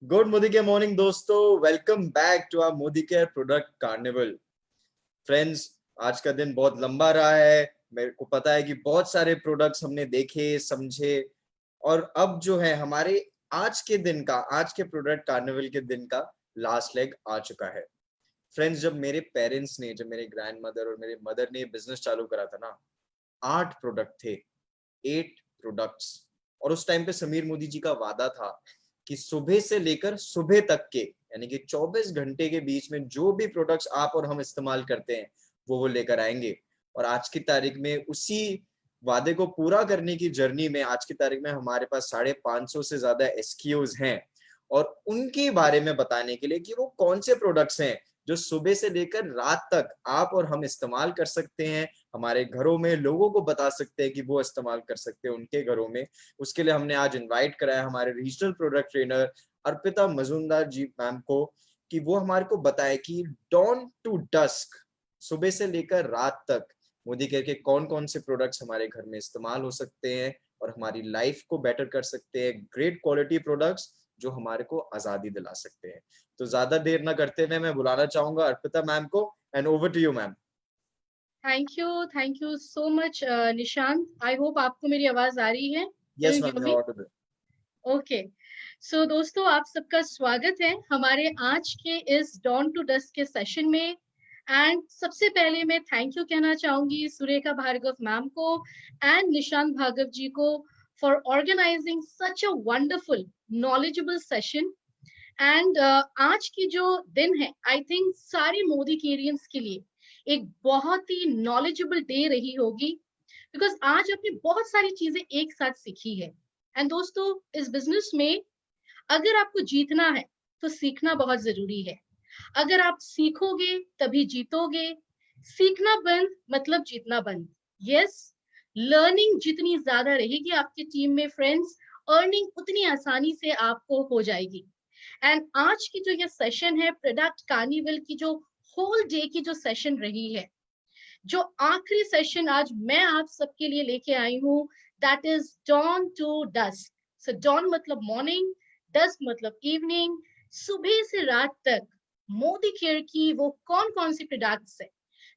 Good Modi के morning दोस्तों, welcome back to our Modi care product carnival. Friends, आज का दिन बहुत लंबा रहा है। मेरे को पता है कि बहुत सारे प्रोडक्ट्स हमने देखे, समझे, और अब जो है हमारे आज के प्रोडक्ट कार्निवल के दिन का लास्ट लेग आ चुका है। फ्रेंड्स, जब मेरे ग्रैंड मदर और मेरे मदर ने बिजनेस चालू करा था ना, 8 प्रोडक्ट थे, 8 प्रोडक्ट्स। और उस टाइम पे समीर मोदी जी का वादा था कि सुबह से लेकर सुबह तक के यानी कि 24 घंटे के बीच में जो भी प्रोडक्ट्स आप और हम इस्तेमाल करते हैं वो लेकर आएंगे। और आज की तारीख में उसी वादे को पूरा करने की जर्नी में आज की तारीख में हमारे पास 550 से ज्यादा एसक्यूज हैं। और उनके बारे में बताने के लिए कि वो कौन से प्रोडक्ट्स हैं जो सुबह से लेकर रात तक आप और हम इस्तेमाल कर सकते हैं, हमारे घरों में लोगों को बता सकते हैं कि वो इस्तेमाल कर सकते हैं उनके घरों में। उसके लिए हमने आज इनवाइट कराया हमारे regional product trainer Arpita Majumdar ji ma'am को, कि वो हमारे को बताए कि डॉन टू डस्क, सुबह से लेकर रात तक मोदी केयर के कौन कौन से प्रोडक्ट्स हमारे घर में इस्तेमाल हो सकते हैं और हमारी लाइफ को बेटर कर सकते हैं। ग्रेट क्वालिटी प्रोडक्ट्स जो हमारे को आजादी दिला सकते हैं। तो ज्यादा देर ना करते हुए मैं बुलाना चाहूंगा अर्पिता मैम को, and over to you ma'am. Thank you so much Nishant. I hope आपको मेरी आवाज आ रही है। Can yes you ma'am, hear you me? Are audible. Okay. So दोस्तों, आप सबका स्वागत है हमारे आज के इस डॉन टू डस्ट के सेशन में। एंड सबसे पहले मैं थैंक यू कहना चाहूंगी सुरेखा भार्गव मैम को एंड निशांत भार्गव जी को for organising such a wonderful knowledgeable session. And आज की जो दिन है, आई थिंक सारे मोदी केरियंस के लिए एक बहुत ही नॉलेजेबल डे रही होगी, बिकॉज आज आपने बहुत सारी चीजें एक साथ सीखी है। एंड दोस्तों, इस बिजनेस में अगर आपको जीतना है तो सीखना बहुत जरूरी है। अगर आप सीखोगे तभी जीतोगे। सीखना बंद मतलब जीतना बंद। यस, लर्निंग जितनी ज्यादा रहेगी आपकी टीम में फ्रेंड्स, अर्निंग उतनी आसानी से आपको हो जाएगी। एंड आज की जो ये सेशन है प्रोडक्ट कार्निवल की, जो होल डे की जो सेशन रही है, जो आखिरी सेशन आज मैं आप सबके लिए लेके आई हूँ, that is dawn to dusk. So dawn मतलब मॉर्निंग, डस्क मतलब इवनिंग। सुबह से रात तक मोदी केयर की वो कौन कौन सी प्रोडक्ट्स है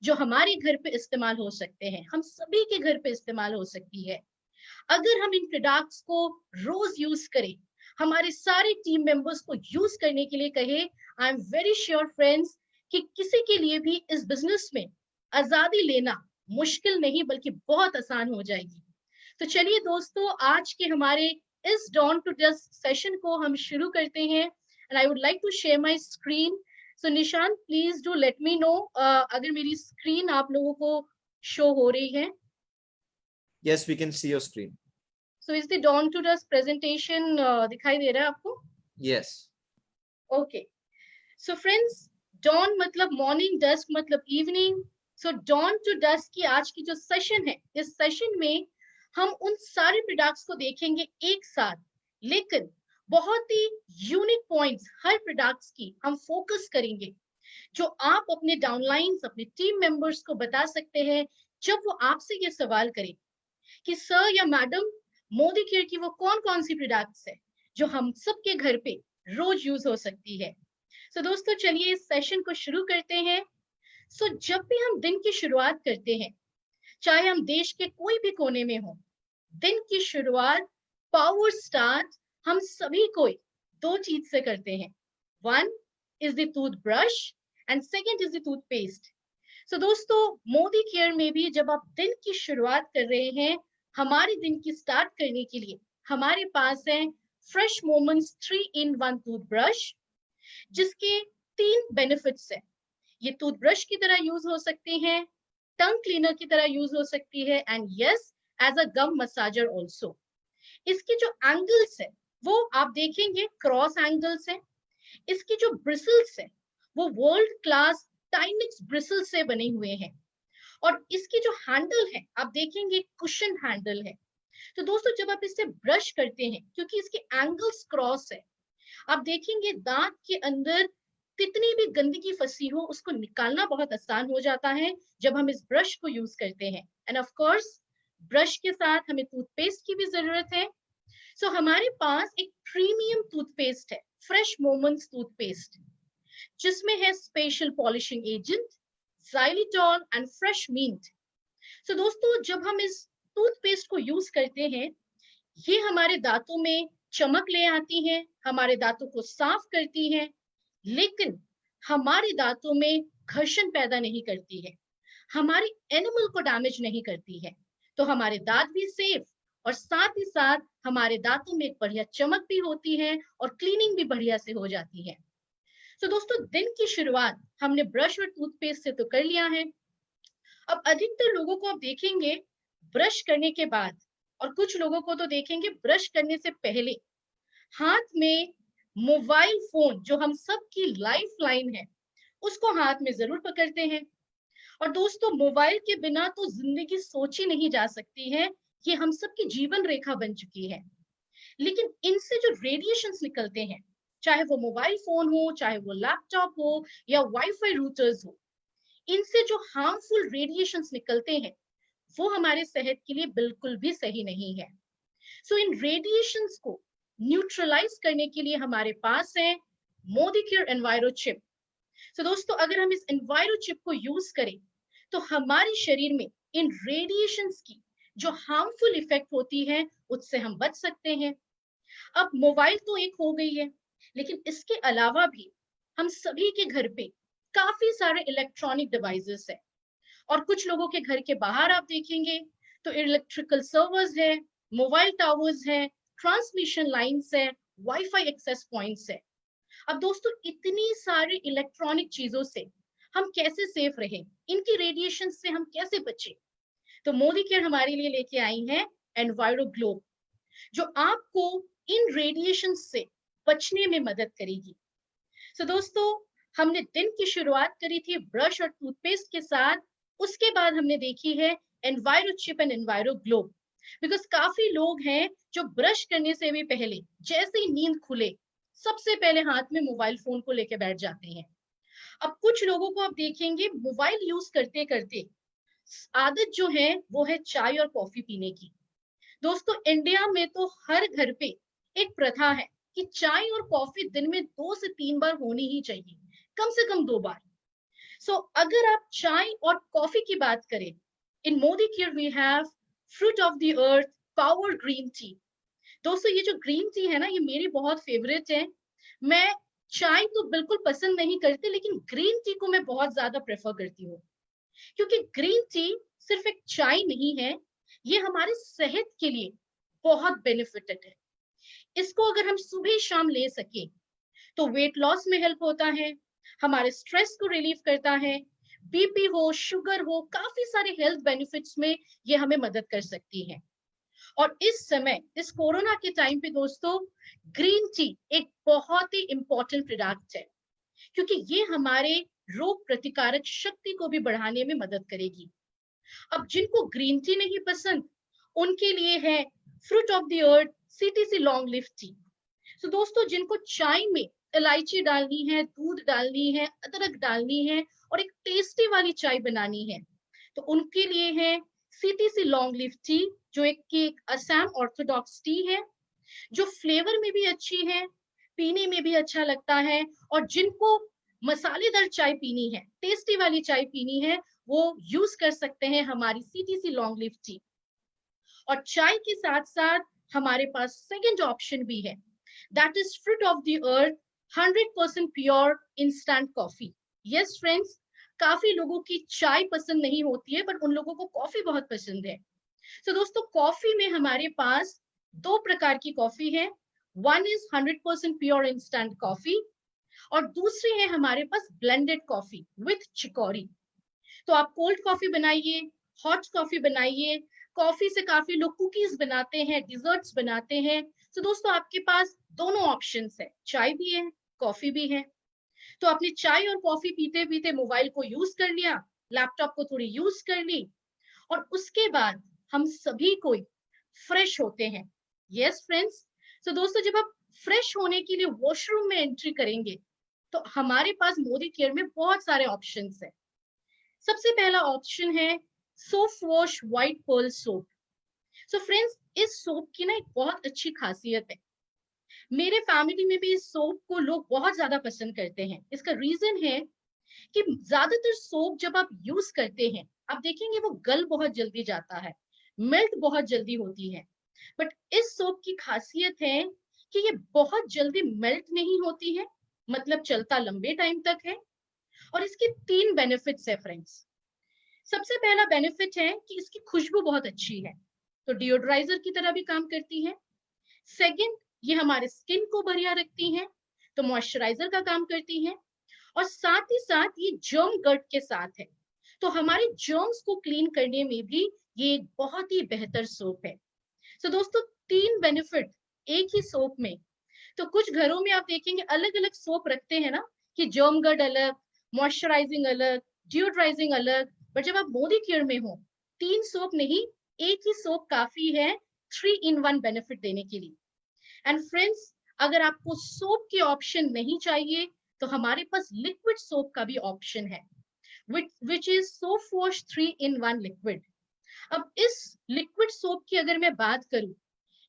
जो हमारे घर पे इस्तेमाल हो सकते हैं, हम सभी के घर पे इस्तेमाल हो सकती है। अगर हम इन प्रोडक्ट्स को रोज यूज करें, हमारे सारे टीम मेंबर्स को यूज करने के लिए कहे, I am very sure friends कि किसी के लिए भी इस बिजनेस में आजादी लेना मुश्किल नहीं बल्कि बहुत आसान हो जाएगी। तो चलिए दोस्तों, आज के हमारे इस डॉन टू डस्ट सेशन को हम शुरू करते हैं। And I would like to share my screen. So Nishant, please do let me know अगर मेरी स्क्रीन आप लोगों को शो हो रही है। Yes, we can see your screen. So is the dawn to dusk presentation दिखाई दे रहा है आपको? Yes. Okay. So friends, dawn मतलब मॉर्निंग, डस्क मतलब evening. So dawn to dusk की आज की जो सेशन है, इस सेशन में हम उन सारे प्रोडक्ट्स को देखेंगे एक साथ, लेकिन बहुत ही यूनिक पॉइंट्स हर प्रोडक्ट्स की हम फोकस करेंगे, जो आप अपने डाउनलाइंस, अपने टीम मेंबर्स को बता सकते हैं जब वो आपसे ये सवाल करें कि सर या मैडम, मोदी केयर की वो कौन कौन सी प्रोडक्ट्स है जो हम सबके घर पे रोज यूज हो सकती है। सो दोस्तों, चलिए इस सेशन को शुरू करते हैं। जब भी हम दिन की शुरुआत करते हैं, चाहे हम देश के कोई भी कोने में हो, दिन की शुरुआत, पावर स्टार्ट, हम सभी कोई दो चीज से करते हैं। One is the toothbrush and second is the toothpaste. दोस्तों, मोदी केयर में भी जब आप दिन की शुरुआत कर रहे हैं, हमारे दिन की स्टार्ट करने के लिए हमारे पास है फ्रेश मोमेंट्स 3-in-1 टूथब्रश, जिसके 3 बेनिफिट्स हैं। ये टूथब्रश की तरह यूज हो सकती हैं, टंग क्लीनर की तरह यूज हो सकती है, and yes, as a gum massager also. इसके जो एंगल्स है वो आप देखेंगे क्रॉस एंगल्स है। इसकी जो ब्रिसल्स है वो वर्ल्ड क्लास टाइमिक्स ब्रिसल से बने हुए हैं। और इसकी जो हैंडल है आप देखेंगे कुशन हैंडल है। तो दोस्तों, जब आप इससे ब्रश करते हैं, क्योंकि इसके एंगल्स क्रॉस है, आप देखेंगे दांत के अंदर कितनी भी गंदगी फंसी हो उसको निकालना बहुत आसान हो जाता है जब हम इस ब्रश को यूज करते हैं। एंड ऑफ कोर्स, ब्रश के साथ हमें टूथपेस्ट की भी जरूरत है। हमारे पास एक प्रीमियम टूथपेस्ट है फ्रेश मोमेंट्स टूथपेस्ट, जिसमें है special polishing agent, xylitol and fresh mint. So दोस्तों, जब हम इस टूथपेस्ट को यूज करते हैं, ये हमारे दांतों में चमक ले आती हैं, हमारे दांतों को साफ करती हैं, लेकिन हमारे दांतों में घर्षण पैदा नहीं करती है, हमारी एनिमल को डैमेज नहीं करती है। तो हमारे दांत भी सेफ, और साथ ही साथ हमारे दांतों में एक बढ़िया चमक भी होती है और क्लीनिंग भी बढ़िया से हो जाती है। तो दोस्तों, दिन की शुरुआत हमने ब्रश और टूथपेस्ट से तो कर लिया है। अब अधिकतर लोगों को आप देखेंगे ब्रश करने के बाद, और कुछ लोगों को तो देखेंगे ब्रश करने से पहले, हाथ में मोबाइल फोन, जो हम सबकी लाइफ लाइन है, उसको हाथ में जरूर पकड़ते हैं। और दोस्तों, मोबाइल के बिना तो जिंदगी सोची नहीं जा सकती है, ये हम सबकी जीवन रेखा बन चुकी है। लेकिन इनसे जो रेडिएशंस निकलते हैं, चाहे वो मोबाइल फोन हो, चाहे वो लैपटॉप हो, या वाईफाई रूटर्स हो, इनसे जो हार्मफुल रेडिएशंस निकलते हैं, वो हमारे सेहत के लिए बिल्कुल भी सही नहीं है। सो इन रेडिएशंस को न्यूट्रलाइज करने के लिए हमारे पास है मोदिक्योर एनवायरो चिप। सो दोस्तों, अगर हम इस एनवायरो चिप को यूज करें, तो हमारे शरीर में इन रेडिएशंस की जो हार्मफुल इफेक्ट होती है, उससे हम बच सकते हैं। अब मोबाइल तो एक हो गई है, लेकिन इसके अलावा भी हम सभी के घर पे काफी सारे इलेक्ट्रॉनिक डिवाइसेस है, और कुछ लोगों के घर के बाहर आप देखेंगे तो इलेक्ट्रिकल सर्वर्स है, मोबाइल टावर्स है, ट्रांसमिशन लाइंस है, वाईफाई एक्सेस पॉइंट्स है। अब दोस्तों, इतनी सारी इलेक्ट्रॉनिक चीजों से हम कैसे सेफ रहें, इनकी रेडिएशन से हम कैसे बचें? तो मोदी केयर हमारे लिए लेके आई है एनवायरो ग्लोब, जो आपको इन रेडिएशन से बचने में मदद करेगी। सो दोस्तों, हमने दिन की शुरुआत करी थी ब्रश और टूथपेस्ट के साथ, उसके बाद हमने देखी है enviro chip and enviro globe. Because काफी लोग हैं जो ब्रश करने से भी पहले, जैसे ही नींद खुले, सबसे पहले हाथ में मोबाइल फोन को लेके बैठ जाते हैं। अब कुछ लोगों को आप देखेंगे मोबाइल यूज करते करते आदत जो है वो है चाय और कॉफी पीने की। दोस्तों, इंडिया में तो हर घर पे एक प्रथा है कि चाय और कॉफी दिन में 2 से 3 बार होनी ही चाहिए, कम से कम 2 बार। सो अगर आप चाय और कॉफी की बात करें, in Modi care we have fruit of the earth power green tea. दोस्तों, ये जो ग्रीन टी है ना, ये मेरी बहुत फेवरेट है। मैं चाय तो बिल्कुल पसंद नहीं करती, लेकिन ग्रीन टी को मैं बहुत ज्यादा प्रेफर करती हूँ, क्योंकि ग्रीन टी सिर्फ एक चाय नहीं है, ये हमारे सेहत के लिए बहुत बेनिफिटेड है। इसको अगर हम सुबह शाम ले सके तो वेट लॉस में हेल्प होता है, हमारे स्ट्रेस को रिलीव करता है, बीपी हो, शुगर हो, काफी सारे हेल्थ बेनिफिट्स में ये हमें मदद कर सकती है। और इस समय, इस कोरोना के टाइम पे दोस्तों, ग्रीन टी एक बहुत ही इंपॉर्टेंट प्रोडक्ट है, क्योंकि ये हमारे रोग प्रतिकारक शक्ति को भी बढ़ाने में मदद करेगी। अब जिनको ग्रीन टी नहीं पसंद, उनके लिए है fruit of the earth CTC long लिफ टी। तो दोस्तों, जिनको चाय में इलायची डालनी है, दूध डालनी है, अदरक डालनी है, और एक टेस्टी वाली चाय बनानी है, तो उनके लिए है सीटीसी लॉन्ग लिफ टी, जो एक असम ऑर्थोडॉक्स टी है, जो फ्लेवर में भी अच्छी है, पीने में भी अच्छा लगता है। और जिनको मसालेदार चाय पीनी है, टेस्टी वाली चाय पीनी है, वो यूज कर सकते हैं हमारी सीटीसी लॉन्ग लिफ टी। और चाय के साथ साथ हमारे पास सेकंड ऑप्शन भी है, that is fruit of the earth 100% pure instant coffee. Yes friends, काफी लोगों की चाय पसंद नहीं होती है, पर उन लोगों को कॉफी बहुत पसंद है। तो दोस्तों, कॉफी में हमारे पास 2 प्रकार की कॉफी है। One is 100% pure instant coffee, और दूसरी है हमारे पास ब्लेंडेड कॉफी विथ चिकोरी। तो आप कोल्ड कॉफी बनाइए, हॉट कॉफी बनाइए, कॉफी से काफी लोग कुकीज बनाते हैं, डिजर्ट्स बनाते हैं। तो दोस्तों, आपके पास दोनों ऑप्शंस है, चाय भी है, कॉफी भी है। तो आपने चाय और कॉफी पीते पीते मोबाइल को यूज कर लिया, लैपटॉप को थोड़ी यूज कर ली, और उसके बाद हम सभी कोई फ्रेश होते हैं। यस फ्रेंड्स, तो दोस्तों, जब आप फ्रेश होने के लिए वॉशरूम में एंट्री करेंगे, तो हमारे पास मोदी केयर में बहुत सारे ऑप्शंस है। सबसे पहला ऑप्शन है soap wash white pearl soap. So friends, इस सोप की ना एक बहुत अच्छी खासियत है, मेरे फैमिली में भी इस सोप को लोग बहुत ज्यादा पसंद करते हैं। इसका रीजन है कि ज्यादातर सोप जब आप यूज करते हैं, आप देखेंगे वो गल बहुत जल्दी जाता है, मेल्ट बहुत जल्दी होती है। बट इस सोप की खासियत है कि ये बहुत जल्दी मेल्ट नहीं होती है, मतलब चलता लंबे टाइम तक है। और इसके 3 बेनिफिट्स है फ्रेंड्स। सबसे पहला बेनिफिट है कि इसकी खुशबू बहुत अच्छी है, तो डिओड्राइजर की तरह भी काम करती है। सेकंड, ये हमारे स्किन को बढ़िया रखती है, तो मॉइस्चराइजर का काम करती है। और साथ ही साथ ये जर्म गट के साथ है, तो हमारे जर्म्स को क्लीन करने में भी ये एक बहुत ही बेहतर सोप है। तो दोस्तों, 3 बेनिफिट एक ही सोप में। तो कुछ घरों में आप देखेंगे अलग अलग सोप रखते हैं ना, कि जर्म गट अलग, मॉइस्चराइजिंग अलग, डिओड्राइजिंग अलग। बट जब आप मोदी केयर में हो, 3 सोप नहीं, एक ही सोप काफी है 3 in 1 बेनिफिट देने के लिए। एंड फ्रेंड्स, अगर आपको सोप के ऑप्शन नहीं चाहिए, तो हमारे पास लिक्विड सोप का भी ऑप्शन है, which is soap wash 3 in 1 liquid। अब इस लिक्विड सोप की अगर मैं बात करूं,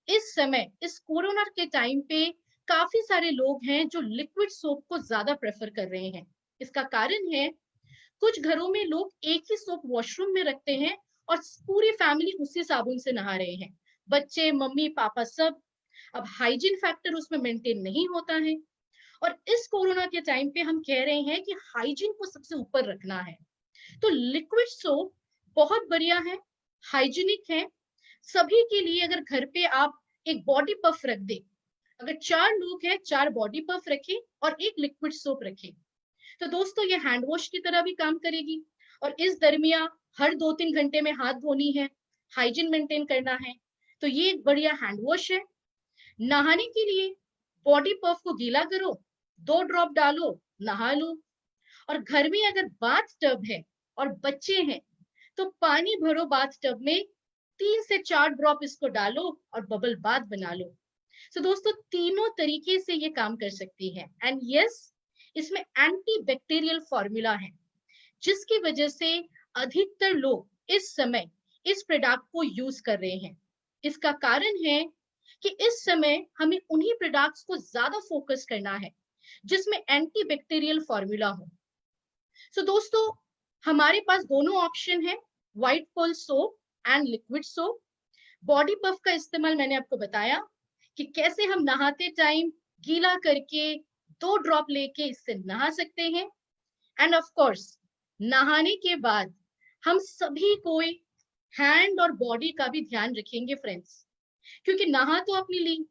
इस समय इस कोरोना के टाइम पे काफी सारे लोग हैं जो लिक्विड सोप को ज्यादा प्रेफर कर रहे हैं। इसका कारण है, कुछ घरों में लोग एक ही सोप वॉशरूम में रखते हैं और पूरी फैमिली उसी साबुन से नहा रहे हैं, बच्चे, मम्मी, पापा, सब। अब हाइजीन फैक्टर उसमें मेंटेन नहीं होता है। और इस कोरोना के टाइम पे हम कह रहे हैं कि हाइजीन को सबसे ऊपर रखना है, तो लिक्विड सोप बहुत बढ़िया है, हाइजीनिक है। सभी के लिए अगर घर पे आप एक बॉडी पफ रख दे, अगर 4 लोग हैं, 4 बॉडी पफ रखें और एक लिक्विड सोप रखें, तो दोस्तों ये हैंड वॉश की तरह भी काम करेगी। और इस दरमियान हर 2-3 घंटे में हाथ धोनी है, हाइजीन मेंटेन करना है, तो ये एक बढ़िया हैंड वॉश है। नहाने के लिए बॉडी पफ को गीला करो, 2 ड्रॉप डालो, नहा लो। और घर में अगर बाथ टब है और बच्चे हैं, तो पानी भरो बाथ टब में, 3 से 4 ड्रॉप इसको डालो और बबल बाथ बना लो। तो दोस्तों, तीनों तरीके से ये काम कर सकती है। एंड यस, इसमें एंटी बैक्टीरियल फॉर्मूला है, जिसकी वजह से अधिकतर लोग इस समय इस प्रोडक्ट को यूज कर रहे हैं। इसका कारण है कि इस समय हमें उन्हीं प्रोडक्ट्स को ज्यादा फोकस करना है जिसमें एंटी बैक्टीरियल फॉर्मूला हो। सो दोस्तों, हमारे पास दोनों ऑप्शन है, white pearl soap and liquid soap. Body puff का इस्तेमाल मैंने आपको बताया कि कैसे हम नहाते टाइम गीला करके 2 ड्रॉप लेके इससे नहा सकते हैं। एंड ऑफ कोर्स, नहाने के बाद हम सभी कोई हैंड और बॉडी का भी ध्यान रखेंगे फ्रेंड्स, क्योंकि नहा तो आपने ली,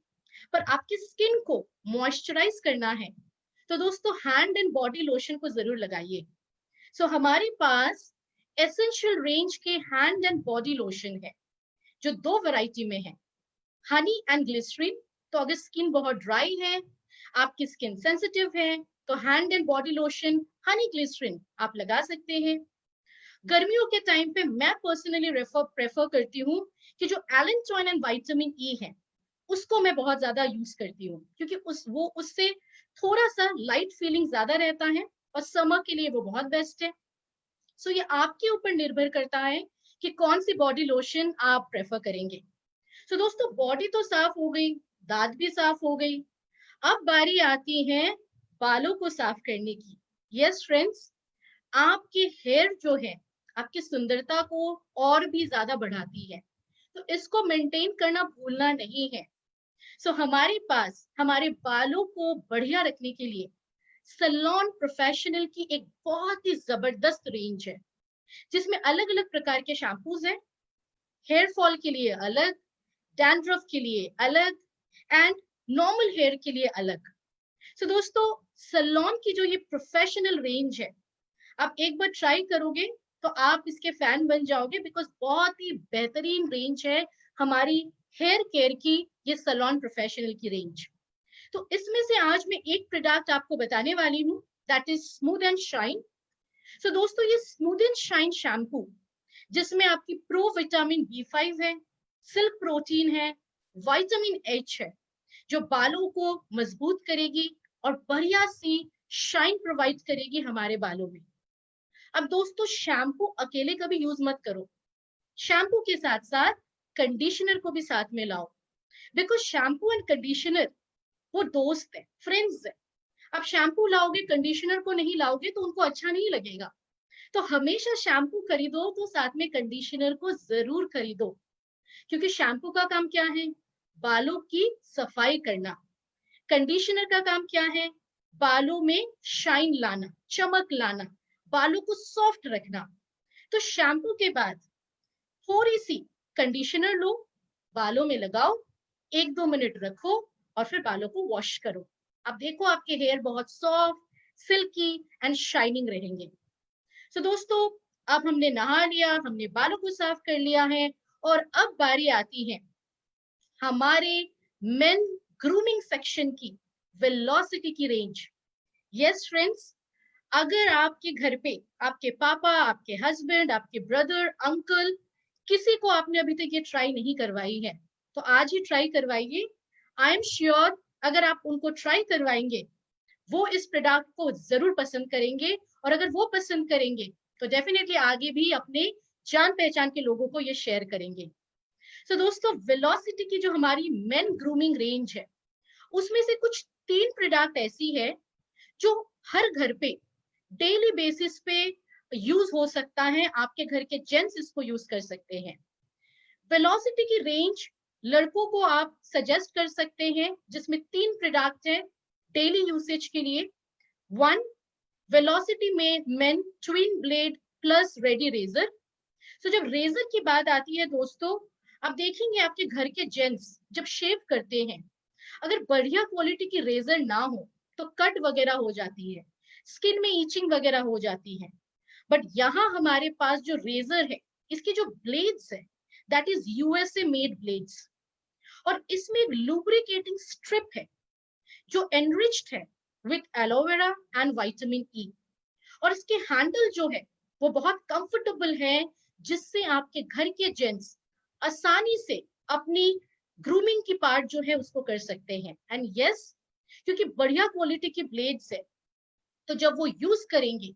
पर आपकी स्किन को मॉइस्चराइज करना है, तो दोस्तों हैंड एंड बॉडी लोशन को जरूर लगाइए। सो हमारे पास एसेंशियल रेंज के हैंड एंड बॉडी लोशन है, जो 2 वैरायटी में है, हनी एंड ग्लिसरीन। तो अगर स्किन बहुत ड्राई है, आपकी स्किन सेंसिटिव है, तो hand and body lotion honey glycerin आप लगा सकते हैं। गर्मियों के टाइम पे मैं पर्सनली प्रेफर करती हूँ कि जो एलेंटोइन एंड विटामिन ई है, उसको मैं बहुत ज्यादा यूज करती हूँ, क्योंकि उससे थोड़ा सा लाइट फीलिंग ज्यादा रहता है और समर के लिए वो बहुत बेस्ट है। सो ये आपके ऊपर निर्भर करता है कि कौन सी बॉडी लोशन आप प्रेफर करेंगे। सो दोस्तों, बॉडी तो साफ हो गई, दांत भी साफ हो गई, अब बारी आती है बालों को साफ करने की। यस फ्रेंड्स, आपके हेयर जो है आपकी सुंदरता को और भी ज्यादा बढ़ाती है, तो इसको मेंटेन करना भूलना नहीं है। सो हमारे पास हमारे बालों को बढ़िया रखने के लिए सैलून प्रोफेशनल की एक बहुत ही जबरदस्त रेंज है, जिसमें अलग अलग प्रकार के शैम्पूज हैं, हेयर फॉल के लिए अलग, डैंड्रफ के लिए अलग एंड नॉर्मल हेयर के लिए अलग। सो दोस्तों, सैलून की जो ये प्रोफेशनल रेंज है, आप एक बार ट्राई करोगे तो आप इसके फैन बन जाओगे, बिकॉज बहुत ही बेहतरीन रेंज है हमारी हेयर केयर की, ये सैलून प्रोफेशनल की रेंज। तो इसमें से आज मैं एक प्रोडक्ट आपको बताने वाली हूँ, that is smooth and shine. So दोस्तों, ये स्मूथ एंड शाइन शैम्पू, जिसमें आपकी प्रो विटामिन B5 है, सिल्क प्रोटीन है, विटामिन H है, जो बालों को मजबूत करेगी और बढ़िया सी शाइन प्रोवाइड करेगी हमारे बालों में। अब दोस्तों, शैम्पू अकेले कभी यूज मत करो, शैम्पू के साथ साथ कंडीशनर को भी साथ में लाओ, बिकॉज शैम्पू एंड कंडीशनर वो दोस्त है, फ्रेंड्स है। आप शैम्पू लाओगे, कंडीशनर को नहीं लाओगे तो उनको अच्छा नहीं लगेगा। तो हमेशा शैम्पू खरीदो तो साथ में कंडीशनर को जरूर खरीदो, क्योंकि शैम्पू का काम क्या है? बालों की सफाई करना। कंडीशनर का काम क्या है? बालों में शाइन लाना, चमक लाना, बालों को सॉफ्ट रखना। तो शैम्पू के बाद थोड़ी सी कंडीशनर लो, बालों में लगाओ, 1-2 मिनट रखो और फिर बालों को वॉश करो। अब देखो आपके हेयर बहुत सॉफ्ट, सिल्की एंड शाइनिंग रहेंगे। तो दोस्तों, अब हमने नहा लिया, हमने बालों को साफ कर लिया है, और अब बारी आती है हमारे मेन ग्रूमिंग सेक्शन की, वेलोसिटी की रेंज। यस फ्रेंड्स, अगर आपके घर पे आपके पापा, आपके हस्बैंड, आपके ब्रदर, अंकल, किसी को आपने अभी तक ये ट्राई नहीं करवाई है, तो आज ही ट्राई करवाइए। आई एम श्योर अगर आप उनको ट्राई करवाएंगे, वो इस प्रोडक्ट को जरूर पसंद करेंगे, और अगर वो पसंद करेंगे तो डेफिनेटली आगे भी अपने जान पहचान के लोगों को ये शेयर करेंगे। तो दोस्तों, वेलोसिटी की जो हमारी मेन ग्रूमिंग रेंज है, उसमें से कुछ 3 प्रोडक्ट ऐसी है जो हर घर पे डेली बेसिस पे यूज हो सकता है। आपके घर के जेंट्स इसको यूज कर सकते हैं। वेलोसिटी की रेंज लड़कों को आप सजेस्ट कर सकते हैं, जिसमें 3 प्रोडक्ट हैं डेली यूसेज के लिए। 1, वेलोसिटी में men twin blade plus ready razor. तो जब रेजर की बात आती है दोस्तों, आप देखेंगे आपके घर के जेंट्स जब शेव करते हैं, अगर बढ़िया क्वालिटी की रेजर ना हो तो कट वगैरह हो जाती है, स्किन में ईचिंग वगैरह हो जाती है। बट यहाँ हमारे पास जो रेजर है, इसकी जो ब्लेड्स है, that is USA made blades, और इसमें एक लुब्रिकेटिंग स्ट्रिप है जो एनरिच्ड है with aloe vera and vitamin E. और इसके हैंडल जो है वो बहुत कंफर्टेबल है, जिससे आपके घर के जेंट्स आसानी से अपनी ग्रूमिंग की पार्ट जो है उसको कर सकते हैं। एंड यस, क्योंकि बढ़िया क्वालिटी की ब्लेड्स है, तो जब वो यूज करेंगे,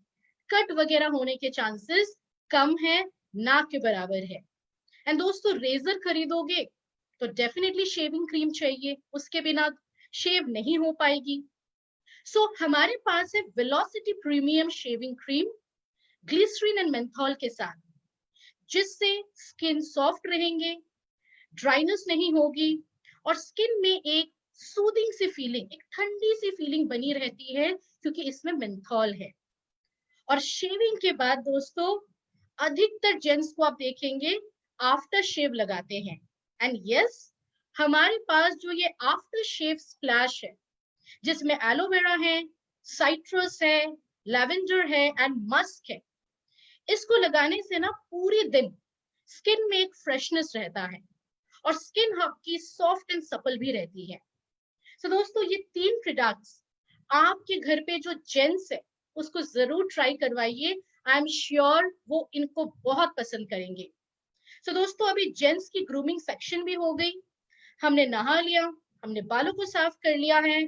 कट वगैरह होने के चांसेस कम है, ना के बराबर है। एंड दोस्तों, रेजर खरीदोगे तो डेफिनेटली शेविंग क्रीम चाहिए, उसके बिना शेव नहीं हो पाएगी। सो हमारे पास है velocity premium shaving cream glycerin and menthol के साथ, जिससे स्किन सॉफ्ट रहेंगे, ड्राइनेस नहीं होगी, और स्किन में एक सूदिंग सी फीलिंग, एक ठंडी सी फीलिंग बनी रहती है, क्योंकि इसमें मेंथॉल है। और शेविंग के बाद दोस्तों, अधिकतर जेंट्स को आप देखेंगे आफ्टर शेव लगाते हैं। एंड यस, हमारे पास जो ये आफ्टर शेव स्प्लैश है, जिसमें एलोवेरा है, साइट्रस है, लैवेंडर है एंड मस्क है, इसको लगाने से ना पूरे दिन स्किन में एक फ्रेशनेस रहता है, और स्किन आपकी सॉफ्ट एंड सपल भी रहती है। तो दोस्तों, ये 3 प्रोडक्ट्स आपके घर पे जो जेंट्स है उसको जरूर ट्राई करवाइए। आई एम श्योर वो इनको बहुत पसंद करेंगे। तो दोस्तों, अभी जेंट्स की ग्रूमिंग सेक्शन भी हो गई, हमने नहा लिया, हमने बालों को साफ कर लिया है,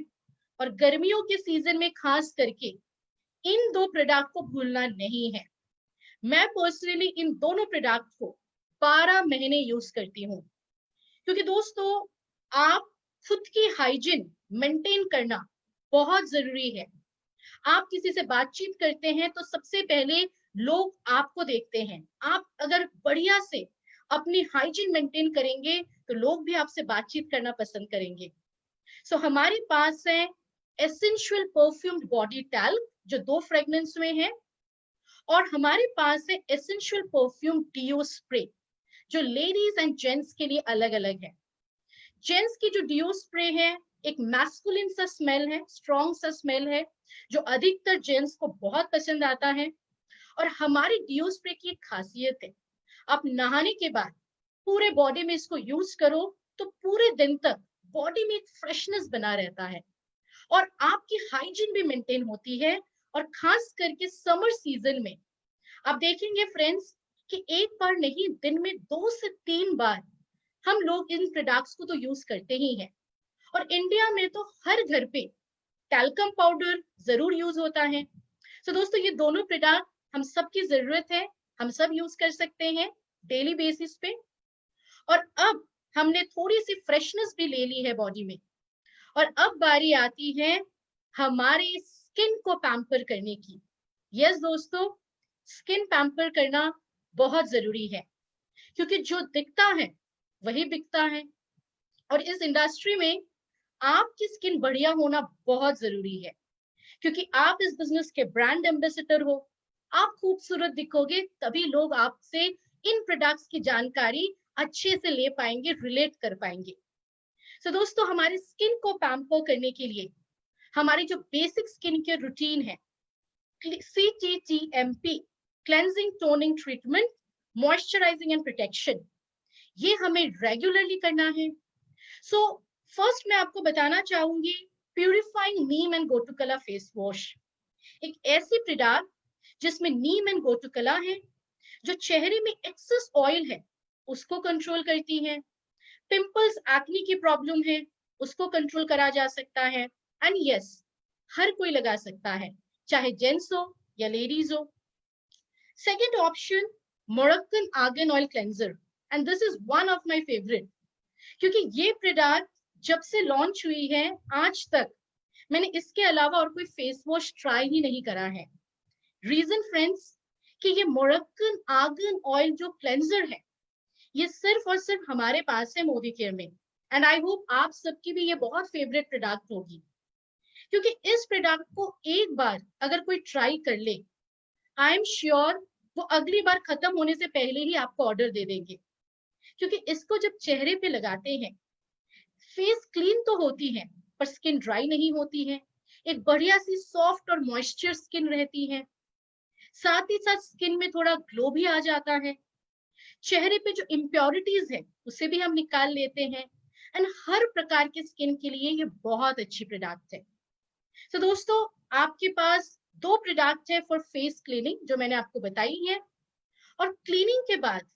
और गर्मियों के सीजन में खास करके इन 2 प्रोडक्ट को भूलना नहीं है। मैं पर्सनली इन दोनों प्रोडक्ट को 12 महीने यूज करती हूँ, क्योंकि दोस्तों, आप खुद की हाइजीन मेंटेन करना बहुत जरूरी है। आप किसी से बातचीत करते हैं तो सबसे पहले लोग आपको देखते हैं। आप अगर बढ़िया से अपनी हाइजीन मेंटेन करेंगे तो लोग भी आपसे बातचीत करना पसंद करेंगे। सो हमारे पास है एसेंशियल परफ्यूम्ड बॉडी टैल्क, जो 2 फ्रेग्रेंस में है, और हमारे पास है एसेंशियल परफ्यूम डिओ स्प्रे, जो लेडीज एंड जेंट्स के लिए अलग अलग है। जेंट्स की जो डिओ स्प्रे है, एक मैस्कुलिन सा स्मेल है, स्ट्रॉन्ग सा स्मेल है, जो अधिकतर जेंट्स को बहुत पसंद आता है। और हमारी डिओ स्प्रे की एक खासियत है, आप नहाने के बाद पूरे बॉडी में इसको यूज करो तो पूरे दिन तक बॉडी में एक फ्रेशनेस बना रहता है, और आपकी हाइजीन भी मेंटेन होती है। और खास करके समर सीजन में आप देखेंगे फ्रेंड्स कि एक बार नहीं, दिन में 2 से 3 बार हम लोग इन प्रोडक्ट्स को तो यूज करते ही हैं। और इंडिया में तो हर घर पे टैल्कम पाउडर जरूर यूज होता है। तो दोस्तों, ये दोनों प्रोडक्ट हम सब की जरूरत है, हम सब यूज कर सकते हैं डेली बेसिस पे। और अब हमने थोड़ी सी फ्रेशनेस भी ले ली है बॉडी में, और अब बारी आती है हमारे स्किन को पैम्पर करने की। यस दोस्तों, स्किन पैम्पर करना बहुत जरूरी है, क्योंकि जो दिखता है वही बिकता है। और इस इंडस्ट्री में आपकी स्किन बढ़िया होना बहुत जरूरी है, क्योंकि आप इस बिजनेस के ब्रांड एम्बेसडर हो। आप खूबसूरत दिखोगे तभी लोग आपसे इन प्रोडक्ट्स की जानकारी अच्छे से ले पाएंगे, रिलेट कर पाएंगे। तो दोस्तों, हमारी स्किन को पैम्पर करने के लिए हमारी जो बेसिक स्किन केयर रूटीन है, CTTMP, cleansing, toning, treatment, moisturising and protection, ये हमें रेगुलरली करना है। सो फर्स्ट मैं आपको बताना चाहूंगी purifying neem and gotu kola face wash, एक ऐसी प्रोडक्ट जिसमें नीम एंड गोटुकला है, जो चेहरे में एक्सेस ऑयल है उसको कंट्रोल करती है। पिंपल्स, एक्ने की प्रॉब्लम है उसको कंट्रोल करा जा सकता है। एंड यस, हर कोई लगा सकता है, चाहे जेंट्स हो या लेडीज हो। Second option, Moroccan argan oil cleanser, and this is one of my favourite, क्योंकि ये प्रोडक्ट जब से लॉन्च हुई है आज तक मैंने इसके अलावा और कोई फेस वॉश ट्राई ही नहीं करा है। रीजन फ्रेंड्स, कि ये मोरक्कन आर्गन ऑयल जो क्लेंजर है, ये सिर्फ और सिर्फ हमारे पास है मोदी केयर में। एंड आई होप आप सबकी भी ये बहुत फेवरेट प्रोडक्ट होगी, क्योंकि इस प्रोडक्ट को एक बार अगर कोई ट्राई कर ले, आई एम श्योर वो अगली बार खत्म होने से पहले ही आपको ऑर्डर दे देंगे। क्योंकि इसको जब चेहरे पे लगाते हैं, फेस क्लीन तो होती है पर स्किन ड्राई नहीं होती है, एक बढ़िया सी सॉफ्ट और मॉइस्चर स्किन रहती है, साथ ही साथ स्किन में थोड़ा ग्लो भी आ जाता है, चेहरे पे जो इम्प्योरिटीज है उसे भी हम निकाल लेते हैं। एंड हर प्रकार के स्किन के लिए ये बहुत अच्छी प्रोडक्ट है। तो दोस्तों, आपके पास दो प्रोडक्ट है फॉर फेस क्लीनिंग जो मैंने आपको बताई है। और क्लीनिंग के बाद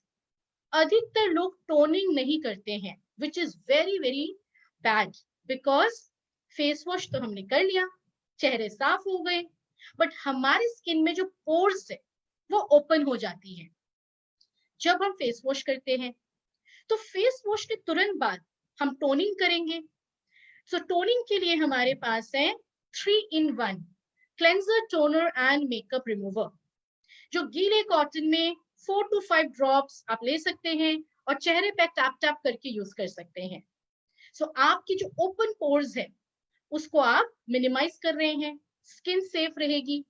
अधिकतर लोग टोनिंग नहीं करते हैं, which is very very bad, because face wash तो हमने कर लिया, चेहरे साफ हो गए, बट हमारी स्किन में जो पोर्स है वो ओपन हो जाती है जब हम फेस वॉश करते हैं। तो फेस वॉश के तुरंत बाद हम टोनिंग करेंगे। सो टोनिंग के लिए हमारे पास है 3-in-1 cleanser, toner and makeup remover, जो गीले कॉटन में 4 to 5 ड्रॉप्स आप ले सकते हैं और चेहरे पे टैप टैप करके यूज कर सकते हैं। सो आपकी जो ओपन पोर्स है उसको आप मिनिमाइज कर रहे हैं, स्किन सेफ रहेगी।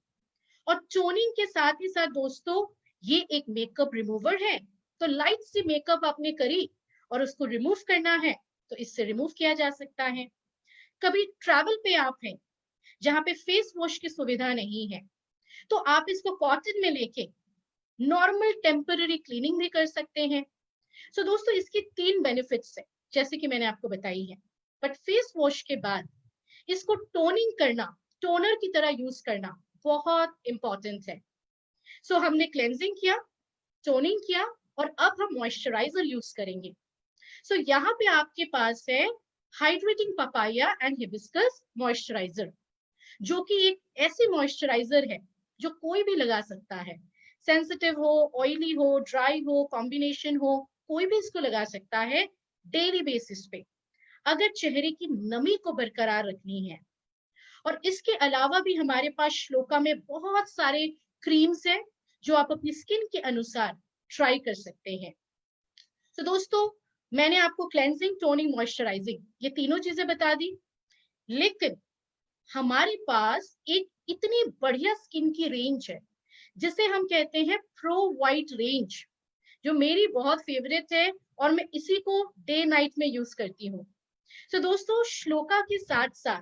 और टोनिंग के साथ ही साथ दोस्तों, ये एक मेकअप रिमूवर है, तो लाइट सी मेकअप आपने करी और उसको रिमूव करना है तो इससे रिमूव किया जा सकता है। कभी ट्रैवल पे आप हैं जहां पे फेस वॉश की सुविधा नहीं है, तो आप इसको कॉटन में लेके नॉर्मल टेम्पररी क्लीनिंग भी कर सकते हैं। सो दोस्तों, इसकी 3 बेनिफिट्स है जैसे कि मैंने आपको बताई है। बट फेस वॉश के बाद इसको टोनिंग करना, टोनर की तरह यूज करना बहुत इंपॉर्टेंट है। सो हमने क्लेंजिंग किया, टोनिंग किया, और अब हम मॉइस्चराइजर यूज करेंगे। सो यहाँ पे आपके पास है hydrating papaya and hibiscus moisturiser, जो कि एक ऐसी मॉइस्चराइजर है जो कोई भी लगा सकता है, सेंसिटिव हो, ऑयली हो, ड्राई हो, कॉम्बिनेशन हो, कोई भी इसको लगा सकता है डेली बेसिस पे, अगर चेहरे की नमी को बरकरार रखनी है। और इसके अलावा भी हमारे पास श्लोका में बहुत सारे क्रीम्स हैं जो आप अपनी स्किन के अनुसार ट्राई कर सकते हैं। तो दोस्तों, मैंने आपको क्लेंजिंग, टोनिंग, मॉइस्चराइजिंग ये तीनों चीजें बता दी, लेकिन हमारे पास एक इतनी बढ़िया स्किन की रेंज है जिसे हम कहते हैं प्रो वाइट रेंज, जो मेरी बहुत फेवरेट है और मैं इसी को डे नाइट में यूज करती हूँ। तो दोस्तों, श्लोका के साथ साथ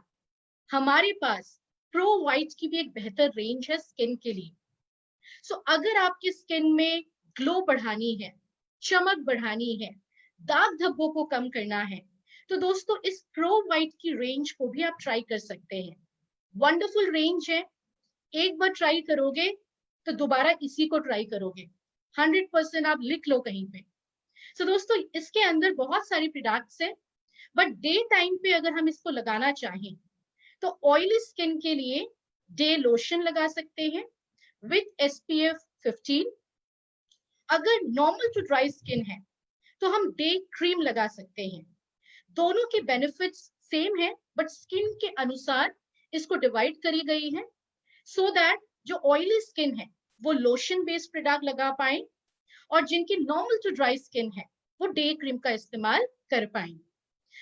हमारे पास प्रो वाइट की भी एक बेहतर रेंज है स्किन के लिए। सो अगर आपकी स्किन में ग्लो बढ़ानी है, चमक बढ़ानी है, दाग धब्बों को कम करना है, तो दोस्तों इस प्रो वाइट की रेंज को भी आप ट्राई कर सकते हैं। वंडरफुल रेंज है, एक बार ट्राई करोगे तो दोबारा इसी को ट्राई करोगे, 100% आप लिख लो कहीं पे। सो दोस्तों, इसके अंदर बहुत सारी प्रोडक्ट्स है, बट डे टाइम पे अगर हम इसको लगाना चाहें तो ऑयली स्किन के लिए डे लोशन लगा सकते हैं विथ SPF 15। अगर नॉर्मल टू ड्राई स्किन है तो हम डे क्रीम लगा सकते हैं। दोनों के बेनिफिट्स सेम है, बट स्किन के अनुसार इसको डिवाइड करी गई है, सो दैट जो ऑयली स्किन है वो लोशन बेस्ड प्रोडक्ट लगा पाए, और जिनकी नॉर्मल टू ड्राई स्किन है वो डे क्रीम का इस्तेमाल कर पाए।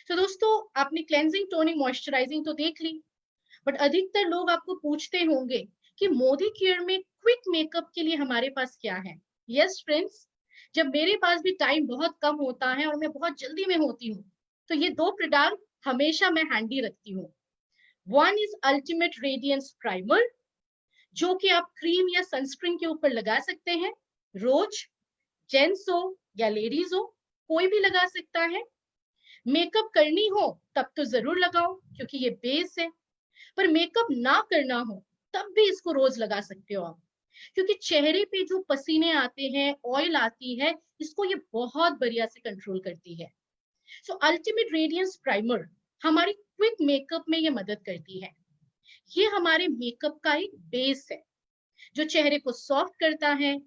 तो दोस्तों, आपने क्लेंजिंग, टोनिंग, मॉइस्चराइजिंग तो देख ली, बट अधिकतर लोग आपको पूछते होंगे कि मोदी केयर में क्विक मेकअप के लिए हमारे पास क्या है। यस फ्रेंड्स, जब मेरे पास भी टाइम बहुत कम होता है और मैं बहुत जल्दी में होती हूँ, तो ये दो प्रोडक्ट हमेशा मैं हैंडी रखती हूँ। One is ultimate radiance primer, जो कि आप क्रीम या सनस्क्रीन के ऊपर लगा सकते हैं रोज, जेंट्स हो या लेडीज हो, कोई भी लगा सकता है। मेकअप करनी हो तब तो जरूर लगाओ क्योंकि ये बेस है, पर मेकअप ना करना हो तब भी इसको रोज लगा सकते हो आप, क्योंकि चेहरे पे जो पसीने आते हैं, ऑयल आती है, इसको ये बहुत बढ़िया से कंट्रोल करती है। सो अल्टीमेट रेडियंस प्राइमर हमारी क्विक मेकअप में ये मदद करती है। ये हमारे मेकअप का एक बेस है जो चेहरे को सॉफ्ट करता है।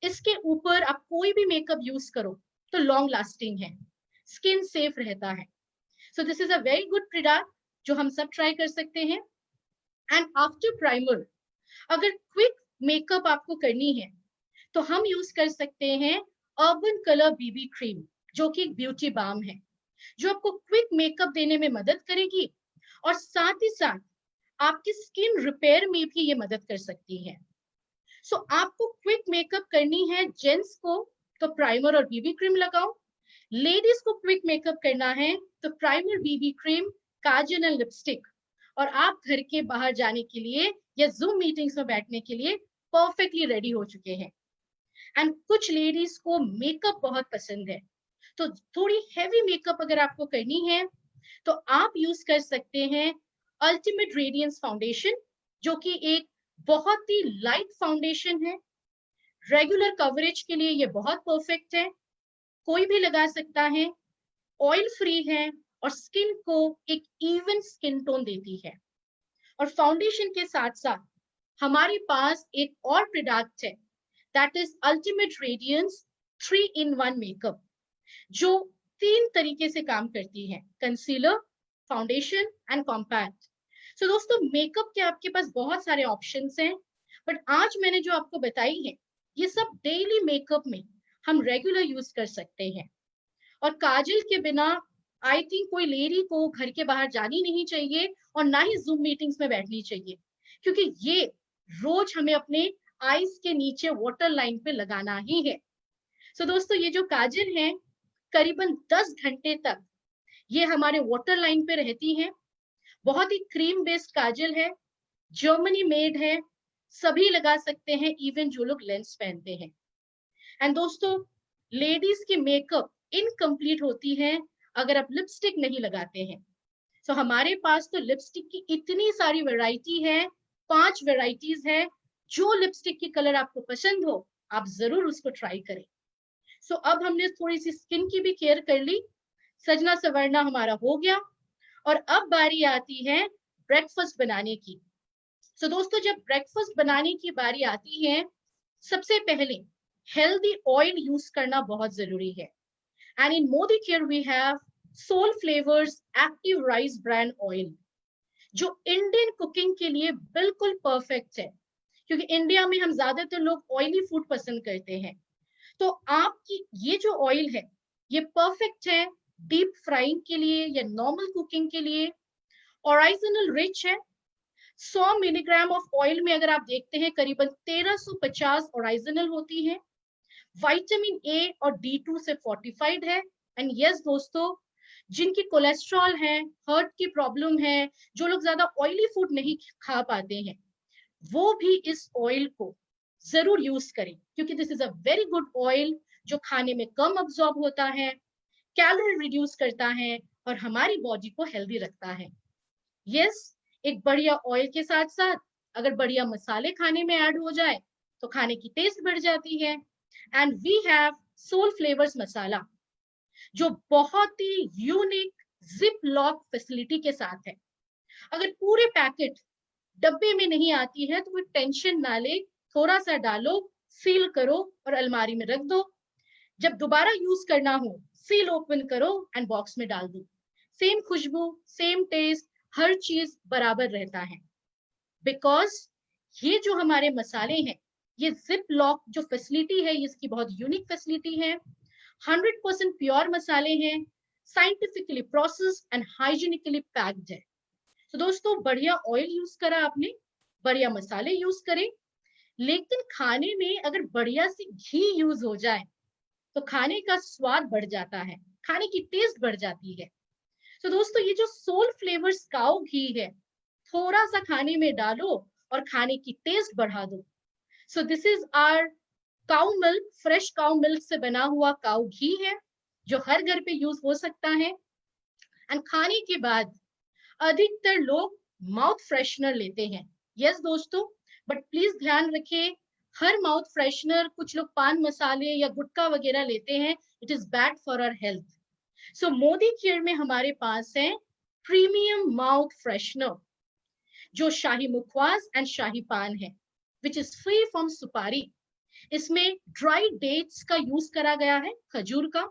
इसके ऊपर आप कोई भी मेकअप यूज करो तो लॉन्ग लास्टिंग है, स्किन सेफ रहता है। सो this is a very good product जो हम सब ट्राई कर सकते हैं। एंड आफ्टर प्राइमर, अगर क्विक मेकअप आपको करनी है तो हम यूज कर सकते हैं अर्बन कलर बीबी क्रीम, जो कि एक ब्यूटी बाम है, जो आपको क्विक मेकअप देने में मदद करेगी और साथ ही साथ आपकी स्किन रिपेयर में भी ये मदद कर सकती है। सो आपको क्विक मेकअप करनी है जेंट्स को तो प्राइमर और बीबी क्रीम लगाओ, लेडीज को क्विक मेकअप करना है तो primer, BB cream, Kajal and lipstick, और आप घर के बाहर जाने के लिए या जूम मीटिंग्स में बैठने के लिए परफेक्टली रेडी हो चुके हैं। एंड कुछ लेडीज को मेकअप बहुत पसंद है, तो थोड़ी हैवी मेकअप अगर आपको करनी है तो आप यूज कर सकते हैं अल्टीमेट रेडियंस फाउंडेशन, जो कि एक बहुत ही लाइट फाउंडेशन है। रेगुलर कवरेज के लिए ये बहुत परफेक्ट है, कोई भी लगा सकता है, ऑयल फ्री है और स्किन को एक इवन स्किन टोन देती है। और फाउंडेशन के साथ साथ हमारे पास एक और प्रोडक्ट है, that is ultimate radiance 3-in-1 makeup, जो 3 तरीके से काम करती है, concealer, foundation and compact. So दोस्तों, मेकअप के आपके पास बहुत सारे ऑप्शंस हैं, बट आज मैंने जो आपको बताई है ये सब डेली मेकअप में हम रेगुलर यूज कर सकते हैं। और काजल के बिना आई थिंक कोई लेडी को घर के बाहर जानी नहीं चाहिए और ना ही जूम मीटिंग्स में बैठनी चाहिए, क्योंकि ये रोज हमें अपने आईज के नीचे वाटर लाइन पे लगाना ही है। सो दोस्तों, ये जो काजल है करीबन 10 घंटे तक ये हमारे वाटर लाइन पे रहती है। बहुत ही क्रीम बेस्ड काजल है, जर्मनी मेड है, सभी लगा सकते हैं, इवन जो लोग लेंस पहनते हैं। एंड दोस्तों, लेडीज की मेकअप इनकम्प्लीट होती है अगर आप लिपस्टिक नहीं लगाते हैं। सो हमारे पास तो लिपस्टिक की इतनी सारी वैरायटी है, 5 वैरायटीज है। जो लिपस्टिक की कलर आपको पसंद हो आप जरूर उसको ट्राई करें। सो अब हमने थोड़ी सी स्किन की भी केयर कर ली, सजना संवरना हमारा हो गया, और अब बारी आती है ब्रेकफास्ट बनाने की। सो दोस्तों, जब ब्रेकफास्ट बनाने की बारी आती है, सबसे पहले हेल्दी ऑयल यूज करना बहुत जरूरी है। And in Modi care we have soul flavours active rice bran oil, जो इंडियन कुकिंग के लिए बिल्कुल परफेक्ट है, क्योंकि इंडिया में हम ज्यादातर लोग ऑयली फूड पसंद करते हैं। तो आपकी ये जो ऑयल है ये परफेक्ट है डीप फ्राइंग के लिए या नॉर्मल कुकिंग के लिए। ओरिजिनल रिच है, 100 मिलीग्राम ऑफ ऑयल में अगर आप देखते हैं करीबन 1350 ओरिजिनल होती है। विटामिन ए और D2 से फोर्टिफाइड है। एंड यस दोस्तों, जिनकी कोलेस्ट्रॉल है, हार्ट की प्रॉब्लम है, जो लोग ज्यादा ऑयली फूड नहीं खा पाते हैं, वो भी इस ऑयल को जरूर यूज करें, क्योंकि this is a very good oil जो खाने में कम अब्सॉर्ब होता है, कैलोरी रिड्यूस करता है और हमारी बॉडी को हेल्दी रखता है। यस, एक बढ़िया ऑयल के साथ साथ अगर बढ़िया मसाले खाने में ऐड हो जाए तो खाने की टेस्ट बढ़ जाती है। And we have soul flavours masala, जो बहुत ही यूनिक जिप लॉक फैसिलिटी के साथ है। अगर पूरे पैकेट डब्बे में नहीं आती है तो कोई टेंशन ना ले, थोड़ा सा डालो, सील करो और अलमारी में रख दो। जब दोबारा यूज करना हो सील ओपन करो एंड बॉक्स में डाल दो। सेम खुशबू, सेम टेस्ट, हर चीज बराबर रहता है। बिकॉज ये जो हमारे मसाले हैं, ये जिप लॉक जो फैसिलिटी है, इसकी बहुत यूनिक फैसिलिटी है। 100% प्योर मसाले हैं, scientifically processed and hygienically packed है। तो दोस्तों, बढ़िया ऑयल यूज करा आपने, बढ़िया मसाले यूज करें, लेकिन खाने में अगर बढ़िया सी घी यूज हो जाए तो खाने का स्वाद बढ़ जाता है, खाने की टेस्ट बढ़ जाती है। तो दोस्तों, ये जो सोल फ्लेवर्स काऊ घी है, थोड़ा सा खाने में डालो और खाने की टेस्ट बढ़ा दो। So this is our cow milk, fresh cow milk से बना हुआ काऊ घी है, जो हर घर पे यूज हो सकता है। एंड खाने के बाद अधिकतर लोग माउथ फ्रेशनर लेते हैं। यस दोस्तों, बट प्लीज ध्यान रखें, हर माउथ फ्रेशनर, कुछ लोग पान मसाले या गुटखा वगैरह लेते हैं, it is bad for our health. So Modi care में हमारे पास है प्रीमियम माउथ फ्रेशनर, जो शाही मुखवास एंड शाही पान है, विच इज फ्री फ्रॉम सुपारी। इसमें ड्राई डेट्स का यूज करा गया है, खजूर का।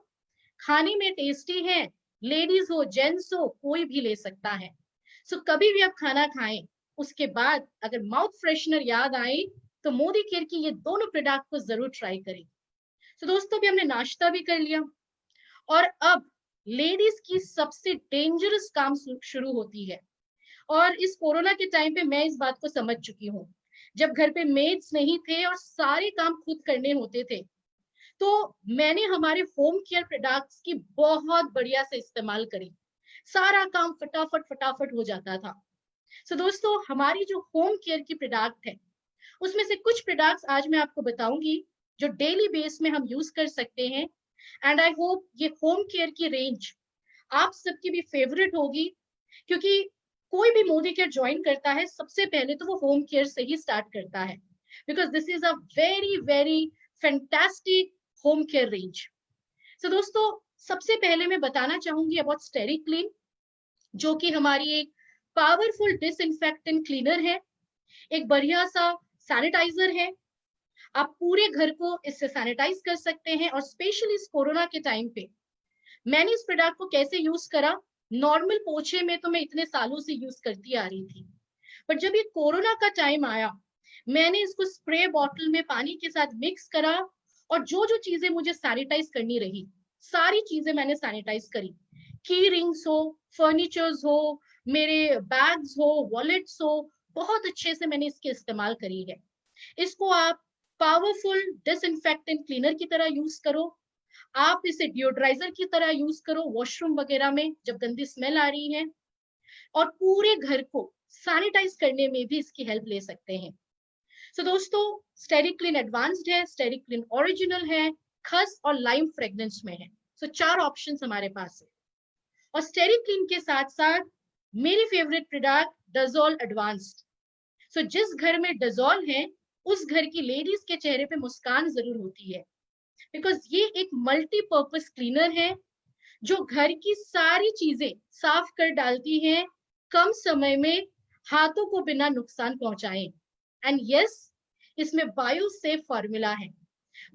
खाने में टेस्टी है, लेडीज हो जेंट्स हो कोई भी ले सकता है। सो कभी भी आप खाना खाएं, उसके बाद अगर माउथ फ्रेशनर याद आए तो मोदी केयर की ये दोनों प्रोडक्ट को जरूर ट्राई करें। तो दोस्तों, भी हमने नाश्ता भी कर लिया, और अब लेडीज की सबसे डेंजरस काम शुरू होती है। और इस कोरोना के टाइम पे मैं इस बात को समझ चुकी हूँ। जब घर पे मेड्स नहीं थे और सारे काम खुद करने होते थे, तो मैंने हमारे होम केयर प्रोडक्ट्स की बहुत बढ़िया से इस्तेमाल करी, सारा काम फटाफट फटाफट हो जाता था। सो दोस्तों, हमारी जो होम केयर की प्रोडक्ट है, उसमें से कुछ प्रोडक्ट्स आज मैं आपको बताऊंगी, जो डेली बेस में हम यूज कर सकते हैं। एंड आई होप ये होम केयर की रेंज आप सबकी भी फेवरेट होगी, क्योंकि कोई भी मोदी केयर ज्वाइन करता है, सबसे पहले तो वो होम केयर से ही स्टार्ट करता है, because this is a very very fantastic home care range. So दोस्तों, सबसे पहले मैं बताना चाहूंगी अबाउट स्टेरिक्लीन, जो कि हमारी एक पावरफुल डिसइंफेक्टेंट क्लीनर है, एक बढ़िया सा सैनिटाइजर है। आप पूरे घर को इससे सैनिटाइज कर सकते हैं। और स्पेशली इस कोरोना के टाइम पे मैंने इस प्रोडक्ट को कैसे यूज करा, नॉर्मल पोछे में तो मैं इतने सालों से यूज करती आ रही थी, पर जब ये कोरोना का टाइम आया, मैंने इसको स्प्रे बॉटल में पानी के साथ मिक्स करा, और जो जो चीजें मुझे सैनिटाइज करनी रही, सारी चीजें मैंने सैनिटाइज करी। की रिंग्स हो, फर्नीचर्स हो, मेरे बैग्स हो, वॉलेट्स हो, बहुत अच्छे से मैंने इसके इस्तेमाल करी है। इसको आप पावरफुल डिसइंफेक्टेंट क्लीनर की तरह यूज करो, आप इसे डिओड्राइजर की तरह यूज करो वॉशरूम वगैरह में जब गंदी स्मेल आ रही है, और पूरे घर को सैनिटाइज करने में भी इसकी हेल्प ले सकते हैं। सो दोस्तों, स्टेरिक्लीन एडवांस्ड है, स्टेरिक्लीन ओरिजिनल है, खस और लाइम फ्रेग्रेंस में है। सो 4 ऑप्शंस हमारे पास है। और स्टेरिक्लीन के साथ साथ मेरी फेवरेट प्रोडक्ट डजोल एडवांस्ड। सो जिस घर में डजोल है, उस घर की लेडीज के चेहरे पे मुस्कान जरूर होती है, बिकॉज ये एक मल्टीपर्पज क्लीनर है, जो घर की सारी चीजें साफ कर डालती है कम समय में, हाथों को बिना नुकसान पहुंचाए। एंड यस, इसमें बायो सेफ फॉर्मूला है,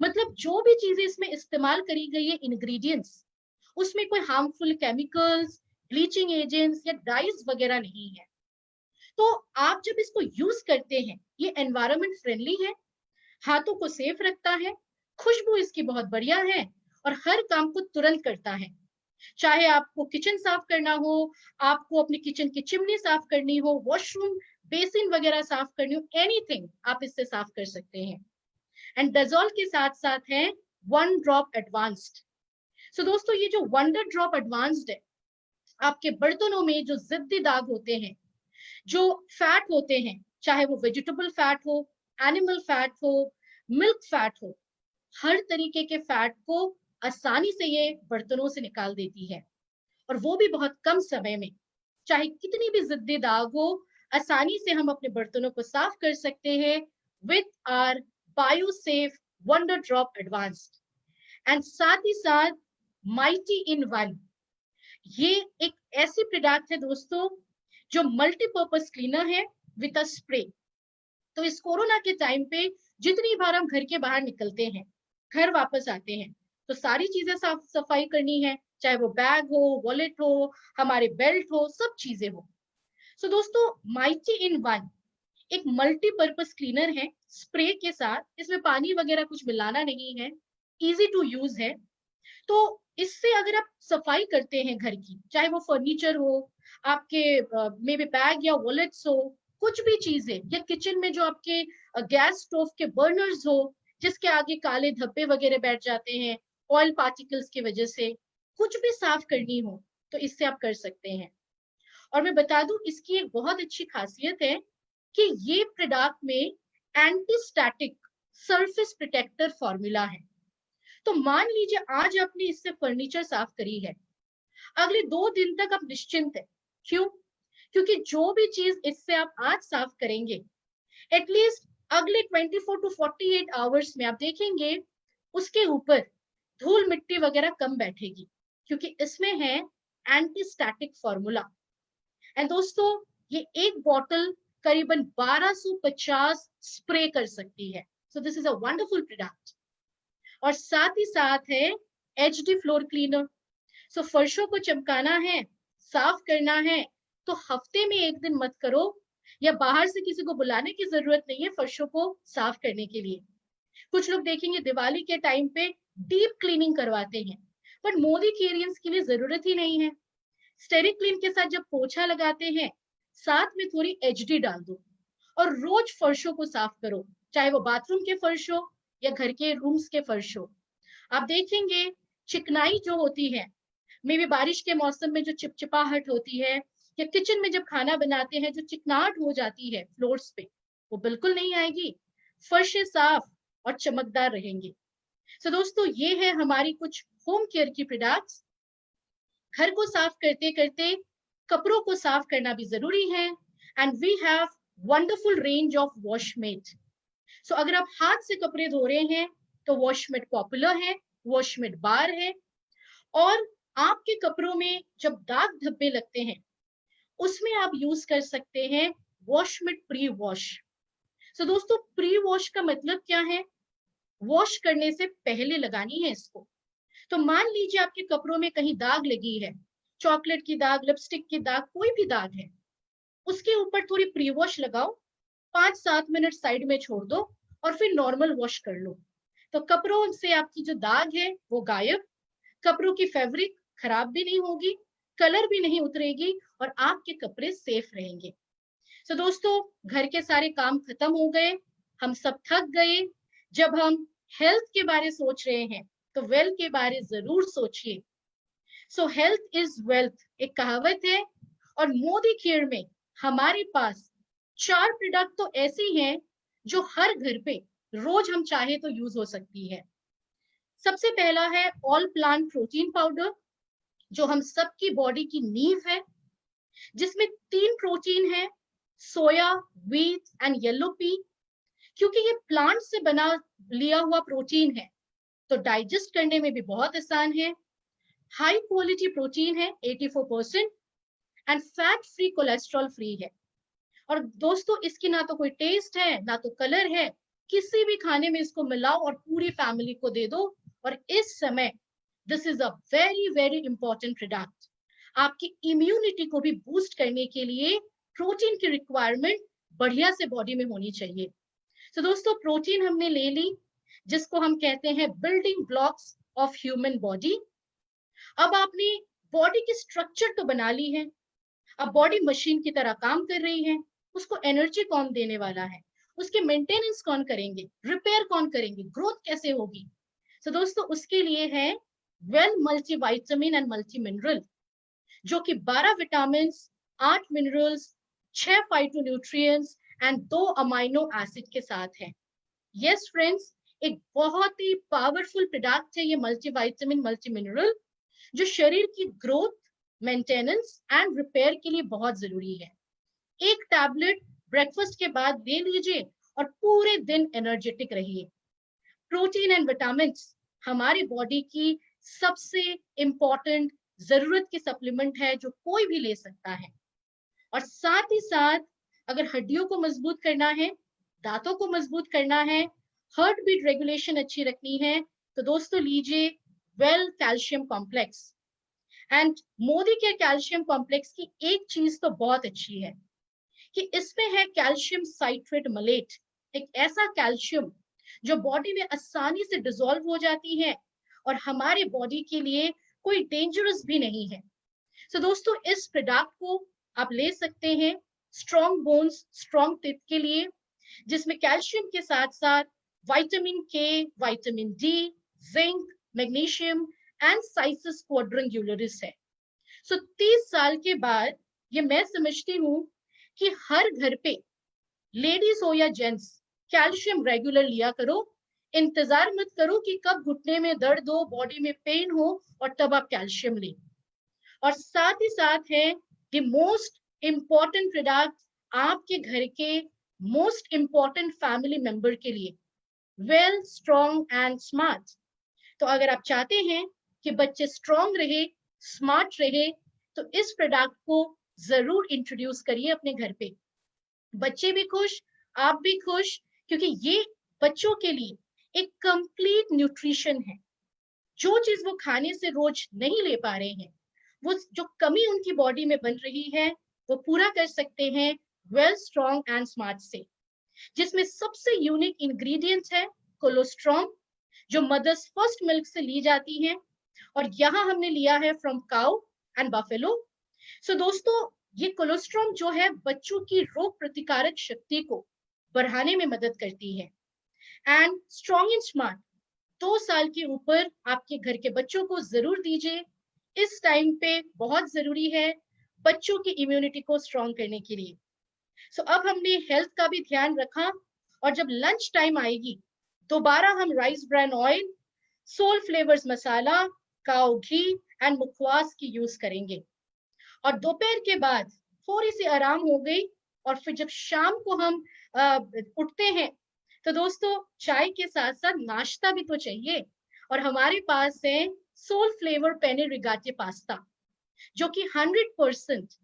मतलब जो भी चीजें इसमें इस्तेमाल करी गई है, इंग्रेडिएंट्स, उसमें कोई हार्मफुल केमिकल्स, ब्लीचिंग एजेंट्स या डाइज वगैरह नहीं है। तो आप जब इसको यूज करते हैं, ये एनवायरमेंट फ्रेंडली है, हाथों को सेफ रखता है, खुशबू इसकी बहुत बढ़िया है, और हर काम को तुरंत करता है। चाहे आपको किचन साफ करना हो, आपको अपनी किचन की चिमनी साफ करनी हो, वॉशरूम बेसिन वगैरह साफ करनी हो, एनीथिंग आप इससे साफ कर सकते हैं। एंड डजोल के साथ साथ है वन ड्रॉप एडवांस्ड। सो दोस्तों, ये जो वंडर ड्रॉप एडवांस्ड है, आपके बर्तनों में जो जिद्दी दाग होते हैं, जो फैट होते हैं, चाहे वो वेजिटेबल फैट हो, एनिमल फैट हो, मिल्क फैट हो, हर तरीके के फैट को आसानी से ये बर्तनों से निकाल देती है, और वो भी बहुत कम समय में। चाहे कितनी भी जिद्दी दाग हो, आसानी से हम अपने बर्तनों को साफ कर सकते हैं with our bio safe wonder drop advanced. And साथ ही साथ माइटी इन वन, ये एक ऐसी प्रोडक्ट है दोस्तों, जो मल्टीपर्पज क्लीनर है विद अ स्प्रे। तो इस कोरोना के टाइम पे जितनी बार हम घर के बाहर निकलते हैं, घर वापस आते हैं, तो सारी चीजें साफ सफाई करनी है, चाहे वो बैग हो, वॉलेट हो, हमारे बेल्ट हो, सब चीजें हो। सो दोस्तों, माइटी इन वन एक मल्टीपर्पज क्लीनर है स्प्रे के साथ। इसमें पानी वगैरह कुछ मिलाना नहीं है, इजी टू यूज है। तो इससे अगर आप सफाई करते हैं घर की, चाहे वो फर्नीचर हो, आपके मे बी बैग या वॉलेट्स हो, कुछ भी चीजें, या किचन में जो आपके गैस स्टोव के बर्नर्स हो जिसके आगे काले धब्बे वगैरह बैठ जाते हैं ऑयल पार्टिकल्स की वजह से, कुछ भी साफ करनी हो तो इससे आप कर सकते हैं। और मैं बता दूं, इसकी एक बहुत अच्छी खासियत है कि ये प्रोडक्ट में anti static surface protector formula है। तो मान लीजिए आज आपने इससे फर्नीचर साफ करी है, अगले 2 दिन तक आप निश्चिंत है। क्यों? क्योंकि जो भी चीज इससे आप आज साफ करेंगे, एटलीस्ट अगले 24 टू 48 आवर्स में आप देखेंगे उसके ऊपर धूल मिट्टी वगैरह कम बैठेगी, क्योंकि इसमें है एंटी स्टैटिक फॉर्मूला। एंड दोस्तों, ये एक बॉटल करीबन 1250 स्प्रे कर सकती है। सो this is a wonderful product. और साथ ही साथ है एचडी फ्लोर क्लीनर। सो फर्शों को चमकाना है, साफ करना है, तो हफ्ते में एक दिन मत करो, या बाहर से किसी को बुलाने की जरूरत नहीं है फर्शों को साफ करने के लिए। कुछ लोग देखेंगे दिवाली के टाइम पे डीप क्लीनिंग करवाते हैं, पर मोदी क्लियरेंस के लिए जरूरत ही नहीं है। स्टेरिक क्लीन के साथ जब पोछा लगाते हैं, साथ में थोड़ी एचडी डाल दो और रोज फर्शों को साफ करो, चाहे वो बाथरूम के फर्श हो या घर के रूम्स के फर्श हो। आप देखेंगे चिकनाई जो होती है, मे भी बारिश के मौसम में जो चिपचिपाहट होती है, या किचन में जब खाना बनाते हैं जो चिकनाहट हो जाती है फ्लोर्स पे, वो बिल्कुल नहीं आएगी। फर्श साफ और चमकदार रहेंगे। सो दोस्तों, ये है हमारी कुछ होम केयर की प्रोडक्ट्स। घर को साफ करते करते कपड़ों को साफ करना भी जरूरी है। And we have wonderful range of washmate. So अगर आप हाथ से कपड़े धो रहे हैं तो वॉशमेट पॉपुलर है, वॉशमेट बार है। और आपके कपड़ों में जब दाग धब्बे लगते हैं, उसमें आप यूज कर सकते हैं वॉशमेट प्री वॉश। सो दोस्तों, प्री वॉश का मतलब क्या है? वॉश करने से पहले लगानी है इसको। तो मान लीजिए आपके कपड़ों में कहीं दाग लगी है, चॉकलेट की दाग, लिपस्टिक की दाग, कोई भी दाग है, उसके ऊपर थोड़ी प्री वॉश लगाओ, 5-7 मिनट साइड में छोड़ दो और फिर नॉर्मल वॉश कर लो। तो कपड़ों से आपकी जो दाग है वो गायब, कपड़ों की फैब्रिक खराब भी नहीं होगी, कलर भी नहीं उतरेगी और आपके कपड़े सेफ रहेंगे। तो दोस्तों, घर के सारे काम खत्म हो गए, हम सब थक गए। जब हम हेल्थ के बारे सोच रहे हैं तो वेल्थ के बारे जरूर सोचिए। सो हेल्थ इज वेल्थ एक कहावत है। और मोदी केयर में हमारे पास 4 प्रोडक्ट तो ऐसी हैं जो हर घर पे रोज हम चाहे तो यूज हो सकती है। सबसे पहला है ऑल प्लांट प्रोटीन पाउडर, जो हम सबकी बॉडी की नींव है, जिसमें 3 प्रोटीन है, सोया, व्हीट एंड येलो पी। क्योंकि ये प्लांट से बना लिया हुआ प्रोटीन है तो डाइजेस्ट करने में भी बहुत आसान है। हाई क्वालिटी प्रोटीन है 84% and fat free, cholesterol free है। और दोस्तों, इसकी ना तो कोई टेस्ट है ना तो कलर है, किसी भी खाने में इसको मिलाओ और पूरी फैमिली को दे दो। और इस समय this is a very very important product. आपकी इम्यूनिटी को भी बूस्ट करने के लिए प्रोटीन की रिक्वायरमेंट बढ़िया से बॉडी में होनी चाहिए। तो दोस्तों, प्रोटीन हमने ले ली, जिसको हम कहते हैं building blocks of human body. अब आपने बॉडी की स्ट्रक्चर तो बना ली है, अब बॉडी मशीन की तरह काम कर रही है, उसको एनर्जी कौन देने वाला है, उसके मेंटेनेंस कौन करेंगे, रिपेयर कौन करेंगे, ग्रोथ कैसे होगी? तो दोस्तों, उसके लिए है well multivitamin and multi mineral, जो कि 12 vitamin, 8 minerals, 6 phytonutrients and 2 amino acid के साथ है। यस फ्रेंड्स, एक बहुत ही पावरफुल प्रोडक्ट है ये मल्टीविटामिन मल्टी मिनरल, जो शरीर की ग्रोथ, मेंटेनेंस एंड रिपेयर के लिए बहुत जरूरी है। एक टैबलेट ब्रेकफास्ट के बाद ले लीजिए और पूरे दिन एनर्जेटिक रहिए। प्रोटीन एंड विटामिन हमारी बॉडी की सबसे इंपॉर्टेंट जरूरत की सप्लीमेंट है जो कोई भी ले सकता है। और साथ ही साथ अगर हड्डियों को मजबूत करना है, दांतों को मजबूत करना है, हार्ट बीट रेगुलेशन अच्छी रखनी है, तो दोस्तों लीजिए well calcium complex. And Modi care calcium complex की एक चीज तो बहुत अच्छी है कि इसमें है कैल्शियम साइट्रेट मलेट, एक ऐसा कैल्शियम जो बॉडी में आसानी से डिसॉल्व हो जाती है और हमारे बॉडी के लिए कोई डेंजरस भी नहीं है। सो दोस्तों, इस प्रोडक्ट को आप ले सकते हैं स्ट्रॉन्ग बोन्स, स्ट्रॉन्ग टीथ के लिए, जिसमें कैल्शियम के साथ साथ vitamin K, vitamin D, zinc, magnesium and cissus quadrangularis है। सो 30 साल के बाद ये मैं समझती हूँ कि हर घर पे, लेडीज हो या जेंट्स, कैल्शियम रेगुलर लिया करो। इंतजार मत करो कि कब घुटने में दर्द हो, बॉडी में पेन हो और तब आप कैल्शियम लें। और साथ ही साथ है द मोस्ट इंपॉर्टेंट प्रोडक्ट आपके घर के मोस्ट इंपॉर्टेंट फैमिली मेंबर के लिए, वेल, स्ट्रॉन्ग एंड स्मार्ट। तो अगर आप चाहते हैं कि बच्चे स्ट्रॉन्ग रहे, स्मार्ट रहे, तो इस प्रोडक्ट को जरूर इंट्रोड्यूस करिए अपने घर पे। बच्चे भी खुश, आप भी खुश, क्योंकि ये बच्चों के लिए एक कंप्लीट न्यूट्रिशन है। जो चीज वो खाने से रोज नहीं ले पा रहे हैं, वो जो कमी उनकी बॉडी में बन रही है, वो पूरा कर सकते हैं वेल, स्ट्रॉन्ग एंड स्मार्ट से, जिसमें सबसे यूनिक इंग्रेडिएंट है कोलोस्ट्रॉम, जो मदर्स फर्स्ट मिल्क से ली जाती है और यहाँ हमने लिया है फ्रॉम काउ एंड बफेलो। सो दोस्तों, ये कोलोस्ट्रॉम जो है बच्चों की रोग प्रतिकारक शक्ति को बढ़ाने में मदद करती है। एंड स्ट्रॉन्ग एंड स्मार्ट 2 साल के ऊपर आपके घर के बच्चों को जरूर दीजिए, इस टाइम पे बहुत जरूरी है बच्चों की इम्यूनिटी को स्ट्रॉन्ग करने के लिए। सो अब हमने हेल्थ का भी ध्यान रखा और जब लंच टाइम आएगी, दोबारा हम rice bran oil, soul flavours masala, cow ghee and mukhwas की यूज करेंगे। और दोपहर के बाद थोड़ी सी आराम हो गई और फिर जब शाम को हम उठते हैं, तो दोस्तों चाय के साथ साथ नाश्ता भी तो चाहिए। और हमारे पास है सोल फ्लेवर पेने रिगाटे पास्ता, जो कि 100%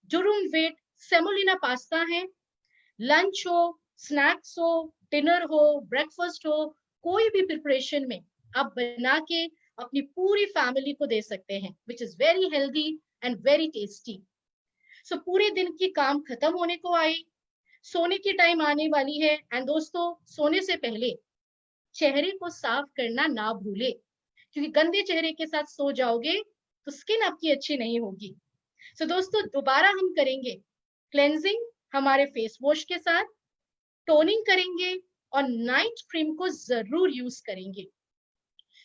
जुरुम वेट सेमोलिना पास्ता है। लंच हो, स्नैक्स हो, डिनर हो, ब्रेकफास्ट हो, कोई भी प्रिपरेशन में आप बना के अपनी पूरी फैमिली को दे सकते हैं, which is very healthy and very tasty. So पूरे दिन की काम खत्म होने को आई, सोने की टाइम आने वाली है, एंड दोस्तों सोने से पहले चेहरे को साफ करना ना भूले, क्योंकि गंदे चेहरे के साथ सो जाओगे तो स्किन आपकी अच्छी नहीं होगी। सो दोस्तों दोबारा हम करेंगे क्लेंजिंग हमारे फेस वॉश के साथ, टोनिंग करेंगे और नाइट क्रीम को जरूर यूज करेंगे,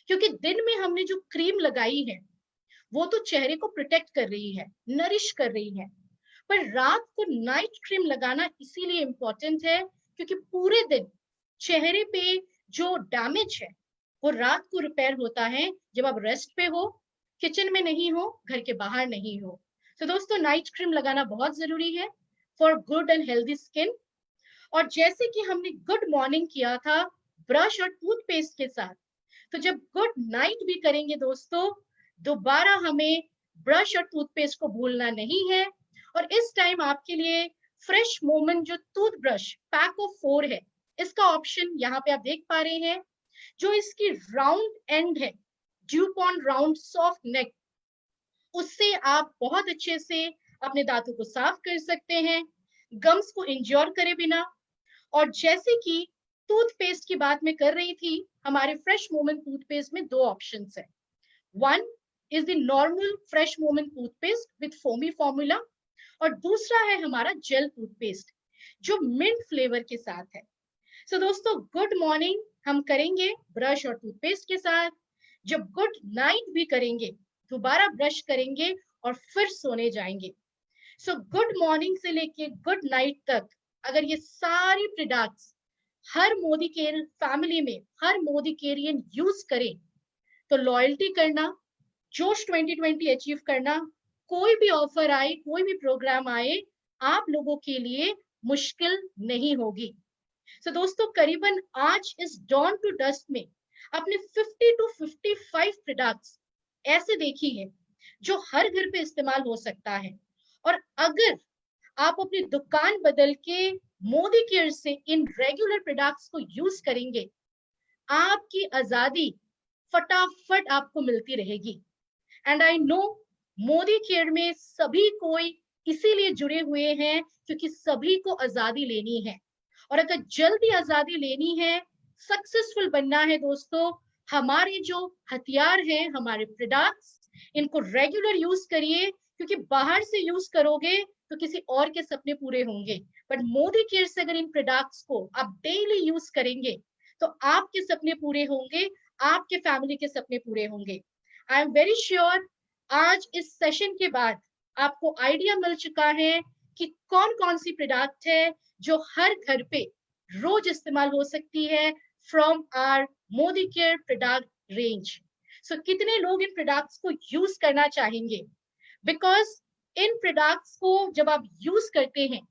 क्योंकि दिन में हमने जो क्रीम लगाई है वो तो चेहरे को प्रोटेक्ट कर रही है, नरिश कर रही है, पर रात को नाइट क्रीम लगाना इसीलिए इंपॉर्टेंट है क्योंकि पूरे दिन चेहरे पे जो डैमेज है वो रात को रिपेयर होता है जब आप रेस्ट पे हो, किचन में नहीं हो, घर के बाहर नहीं हो। तो दोस्तों नाइट क्रीम लगाना बहुत जरूरी है for good and healthy skin. और जैसे कि हमने गुड मॉर्निंग किया था ब्रश और टूथपेस्ट के साथ, तो जब गुड नाइट भी करेंगे दोस्तों, दोबारा हमें ब्रश और टूथपेस्ट को भूलना नहीं है। और इस टाइम आपके लिए फ्रेश मोमेंट जो टूथ ब्रश पैक ऑफ 4 है, इसका ऑप्शन यहाँ पे आप देख पा रहे हैं, जो इसकी राउंड एंड है, ड्यूपॉन राउंड सॉफ्ट नेक, उससे आप बहुत अच्छे से अपने दांतों को साफ कर सकते हैं, गम्स को इंजोर करे बिना। और जैसे कि टूथपेस्ट की बात मैं कर रही थी, हमारे फ्रेश मोमेंट टूथपेस्ट में 2 ऑप्शंस है। One is the normal fresh moment toothpaste with foamy formula, और दूसरा है हमारा जेल टूथपेस्ट जो मिंट फ्लेवर के साथ है। सो दोस्तों गुड मॉर्निंग हम करेंगे ब्रश और टूथपेस्ट के साथ, जब गुड नाइट भी करेंगे दोबारा ब्रश करेंगे और फिर सोने जाएंगे। सो गुड मॉर्निंग से लेके गुड नाइट तक अगर ये सारी प्रोडक्ट्स हर मोदी केयर फैमिली में हर मोदी केरियन यूज करें, तो लॉयल्टी करना, जोश 2020 अचीव करना, कोई भी ऑफर आए, कोई भी प्रोग्राम आए, आप लोगों के लिए मुश्किल नहीं होगी। सो दोस्तों करीबन आज इस डॉन टू डस्ट में आपने 50 to 55 प्रोडक्ट्स ऐसे देखी है जो हर घर पे इस्तेमाल हो सकता है। और अगर आप अपनी दुकान बदल के मोदी केयर से इन रेगुलर प्रोडक्ट्स को यूज करेंगे, आपकी आजादी फटाफट आपको मिलती रहेगी। And I know Modi care में सभी कोई इसीलिए जुड़े हुए हैं क्योंकि सभी को आजादी लेनी है, और अगर जल्दी आजादी लेनी है, सक्सेसफुल बनना है दोस्तों, हमारे जो हथियार हैं, हमारे प्रोडक्ट्स, इनको रेगुलर यूज करिए, क्योंकि बाहर से यूज करोगे तो किसी और के सपने पूरे होंगे, बट मोदी केयर से अगर इन प्रोडक्ट्स को आप डेली यूज करेंगे तो आपके सपने पूरे होंगे, आपके फैमिली के सपने पूरे होंगे। आई एम वेरी श्योर आज इस सेशन के बाद आपको आइडिया मिल चुका है कि कौन कौन सी प्रोडक्ट है जो हर घर पे रोज इस्तेमाल हो सकती है from our Modi care product range. So कितने लोग इन प्रोडक्ट्स को यूज करना चाहेंगे, बिकॉज इन प्रोडक्ट्स को जब आप यूज करते हैं,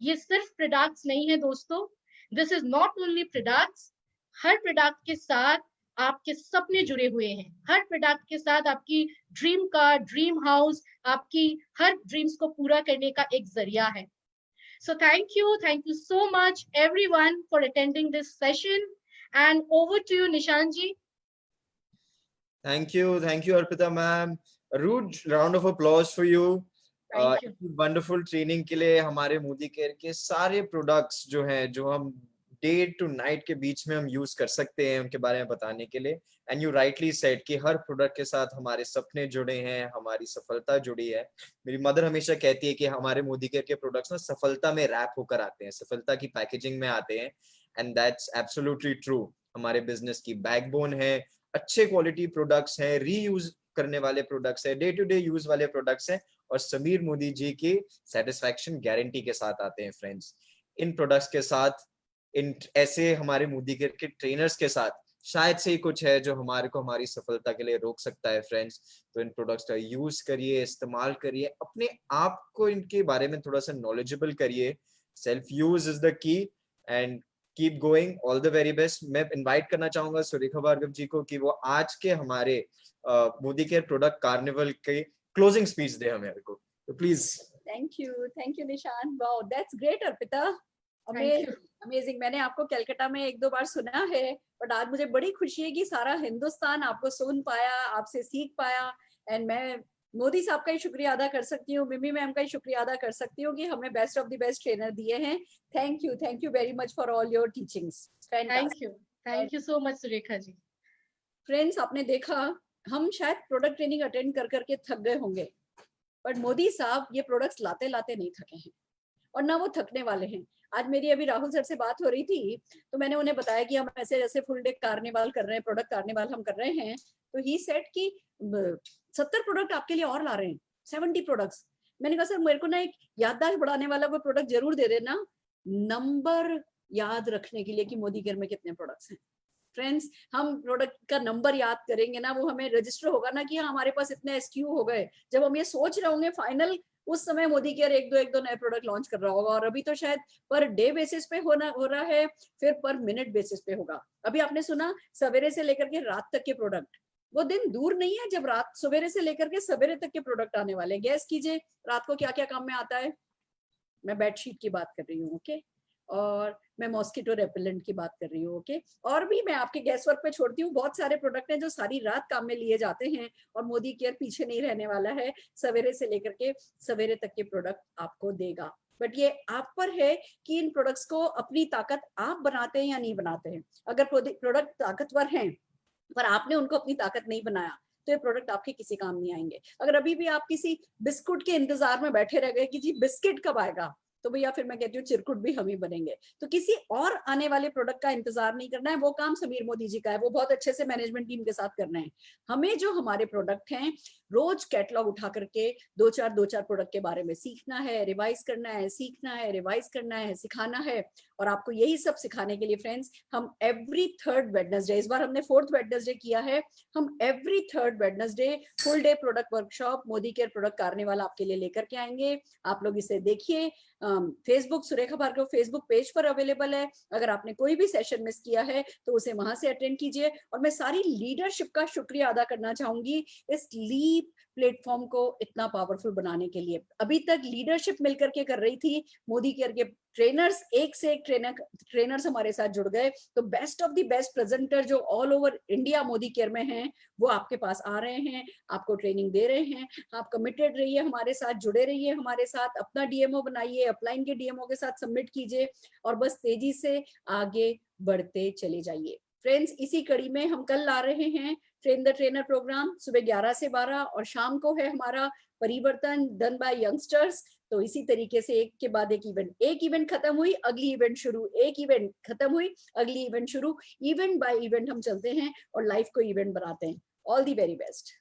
ये सिर्फ प्रोडक्ट्स नहीं है दोस्तों, this is not only products, her product के साथ आपके सपने जुड़े हुए हैं, हर प्रोडक्ट के साथ आपकी ड्रीम कार, ड्रीम हाउस, आपकी हर ड्रीम्स को पूरा करने का एक जरिया है। So thank you so much everyone for attending this session, and over to you Nishan ji. Thank you, Arpita ma'am. A rude round of applause for you. Thank you. Wonderful training के लिए हमारे Modi care के सारे products जो हैं, जो हम day to night के बीच में हम यूज कर सकते हैं, उनके बारे में बताने के लिए। एंड यू राइटली सेड कि हर प्रोडक्ट के साथ हमारे सपने जुड़े हैं, हमारी सफलता जुड़ी है। मेरी मदर हमेशा कहती है कि हमारे मोदी केयर के प्रोडक्ट्स ना सफलता में रैप होकर आते हैं, सफलता की पैकेजिंग में आते हैं, एंड दैट्स एब्सोल्युटली ट्रू। हमारे बिजनेस की बैकबोन है, अच्छे क्वालिटी प्रोडक्ट्स हैं, रीयूज करने वाले प्रोडक्ट्स है, डे टू डे यूज वाले प्रोडक्ट्स हैं, और समीर मोदी जी की सेटिस्फैक्शन गारंटी के साथ आते हैं फ्रेंड्स। इन प्रोडक्ट्स के साथ, इन ऐसे हमारे मोदी केयर के ट्रेनर्स के साथ शायद से ही कुछ है जो हमारे को हमारी सफलता के लिए रोक सकता है फ्रेंड्स। तो इन प्रोडक्ट्स का यूज करिए, इस्तेमाल करिए, अपने आप को इनके बारे में थोड़ा सा नॉलेजेबल करिए। Self use is the key, and keep going, all the very best. मैं इनवाइट करना चाहूंगा सुरेखा भार्गव जी को कि वो आज के हमारे मोदी केयर प्रोडक्ट कार्निवल के क्लोजिंग स्पीच दे हमारे को, तो प्लीज। थैंक यू निशान, wow that's great Arpita, amazing. मैंने आपको कलकत्ता में एक दो बार सुना है, बट आज मुझे बड़ी खुशी है कि सारा हिंदुस्तान आपको सुन पाया, आपसे सीख पाया। एंड मैं मोदी साहब का ही शुक्रिया अदा कर सकती हूँ, मिमी मैम का ही शुक्रिया अदा कर सकती हूँ कि हमें best of the best trainer दिए हैं। Thank you very much for all your teachings. Thank you so much Surekha ji. Friends, आपने देखा हम शायद प्रोडक्ट ट्रेनिंग अटेंड कर करके थक गए होंगे, बट मोदी साहब ये प्रोडक्ट्स लाते लाते नहीं थके हैं, और ना वो थकने वाले हैं। आज मेरी अभी राहुल सर से बात हो रही थी, तो मैंने उन्हें बताया कि हम ऐसे जैसे फुल डे कार्निवाल कर रहे हैं, प्रोडक्ट कार्निवाल हम कर रहे हैं, तो ही सेड कि 70 प्रोडक्ट आपके लिए और ला रहे हैं, 70 प्रोडक्ट्स। मैंने कहा सर मेरे को ना एक याददाश्त बढ़ाने वाला कोई प्रोडक्ट जरूर दे देना, नंबर याद रखने के लिए कि मोदी केयर में कितने प्रोडक्ट्स हैं। फ्रेंड्स, हम प्रोडक्ट का नंबर याद करेंगे ना, वो हमें रजिस्टर होगा ना कि हमारे पास इतने एसक्यू हो गए। जब हम ये सोच रहे होंगे फाइनल, उस समय मोदी केयर एक दो नए प्रोडक्ट लॉन्च कर रहा होगा, और अभी तो शायद पर डे बेसिस पे हो रहा है, फिर पर मिनट बेसिस पे होगा। अभी आपने सुना सवेरे से लेकर के रात तक के प्रोडक्ट, वो दिन दूर नहीं है जब रात सवेरे से लेकर के सवेरे तक के प्रोडक्ट आने वाले। गैस कीजिए रात को क्या क्या काम में आता है। मैं बेडशीट की बात कर रही हूँ, ओके, और मैं मॉस्किटो रेपेलेंट की बात कर रही हूँ, ओके। और भी मैं आपके गैस वर्क पे छोड़ती हूँ, बहुत सारे प्रोडक्ट हैं जो सारी रात काम में लिए जाते हैं, और मोदी केयर पीछे नहीं रहने वाला है, सवेरे से लेकर के सवेरे तक के प्रोडक्ट आपको देगा। बट ये आप पर है कि इन प्रोडक्ट्स को अपनी ताकत आप बनाते हैं या नहीं बनाते हैं। अगर प्रोडक्ट ताकतवर हैं पर आपने उनको अपनी ताकत नहीं बनाया, तो ये प्रोडक्ट आपके किसी काम नहीं आएंगे। अगर अभी भी आप किसी बिस्कुट के इंतजार में बैठे रह गए कि जी बिस्किट कब आएगा, तो भैया फिर मैं कहती हूँ चिरकुट भी हम ही बनेंगे। तो किसी और आने वाले प्रोडक्ट का इंतजार नहीं करना है, वो काम समीर मोदी जी का है, वो बहुत अच्छे से मैनेजमेंट टीम के साथ करना है। हमें जो हमारे प्रोडक्ट हैं, रोज कैटलॉग उठा करके दो चार प्रोडक्ट के बारे में सीखना है, रिवाइज करना है, सीखना है, रिवाइज करना है, सिखाना है। और आपको यही सब सिखाने के लिए फ्रेंड्स, हम एवरी थर्ड वेडनेसडे, इस बार हमने 4th वेडनेसडे किया है, हम every third Wednesday full day product workshop Modi care product carnival आपके लिए लेकर के आएंगे। आप लोग इसे देखिए, Facebook Surekha Bhargava Facebook page पर अवेलेबल है। अगर आपने कोई भी सेशन मिस किया है तो उसे वहां से अटेंड कीजिए। और मैं सारी लीडरशिप का शुक्रिया अदा करना चाहूंगी इस लीप प्लेटफॉर्म को इतना पावरफुल बनाने के लिए। अभी तक लीडरशिप मिलकर के कर रही थी, मोदी केयर के ट्रेनर्स, एक से एक ट्रेनर्स हमारे साथ जुड़ गए। तो best of the best presenter जो all over India Modi care में हैं, वो आपके पास आ रहे हैं, आपको ट्रेनिंग दे रहे हैं। आप कमिटेड रहिए, हमारे साथ जुड़े रहिए, हमारे साथ अपना डीएमओ बनाइए, अपलाइन के डीएमओ के साथ सबमिट कीजिए और बस तेजी से आगे बढ़ते चले जाइए। फ्रेंड्स, इसी कड़ी में हम कल ला रहे हैं ट्रेन द ट्रेनर प्रोग्राम सुबह 11 से 12 और शाम को है हमारा परिवर्तन डन बाय यंगस्टर्स। तो इसी तरीके से एक के बाद एक इवेंट खत्म हुई, अगली इवेंट शुरू, एक इवेंट खत्म हुई, अगली इवेंट शुरू, इवेंट बाय इवेंट हम चलते हैं और लाइफ को इवेंट बनाते हैं। All the very best.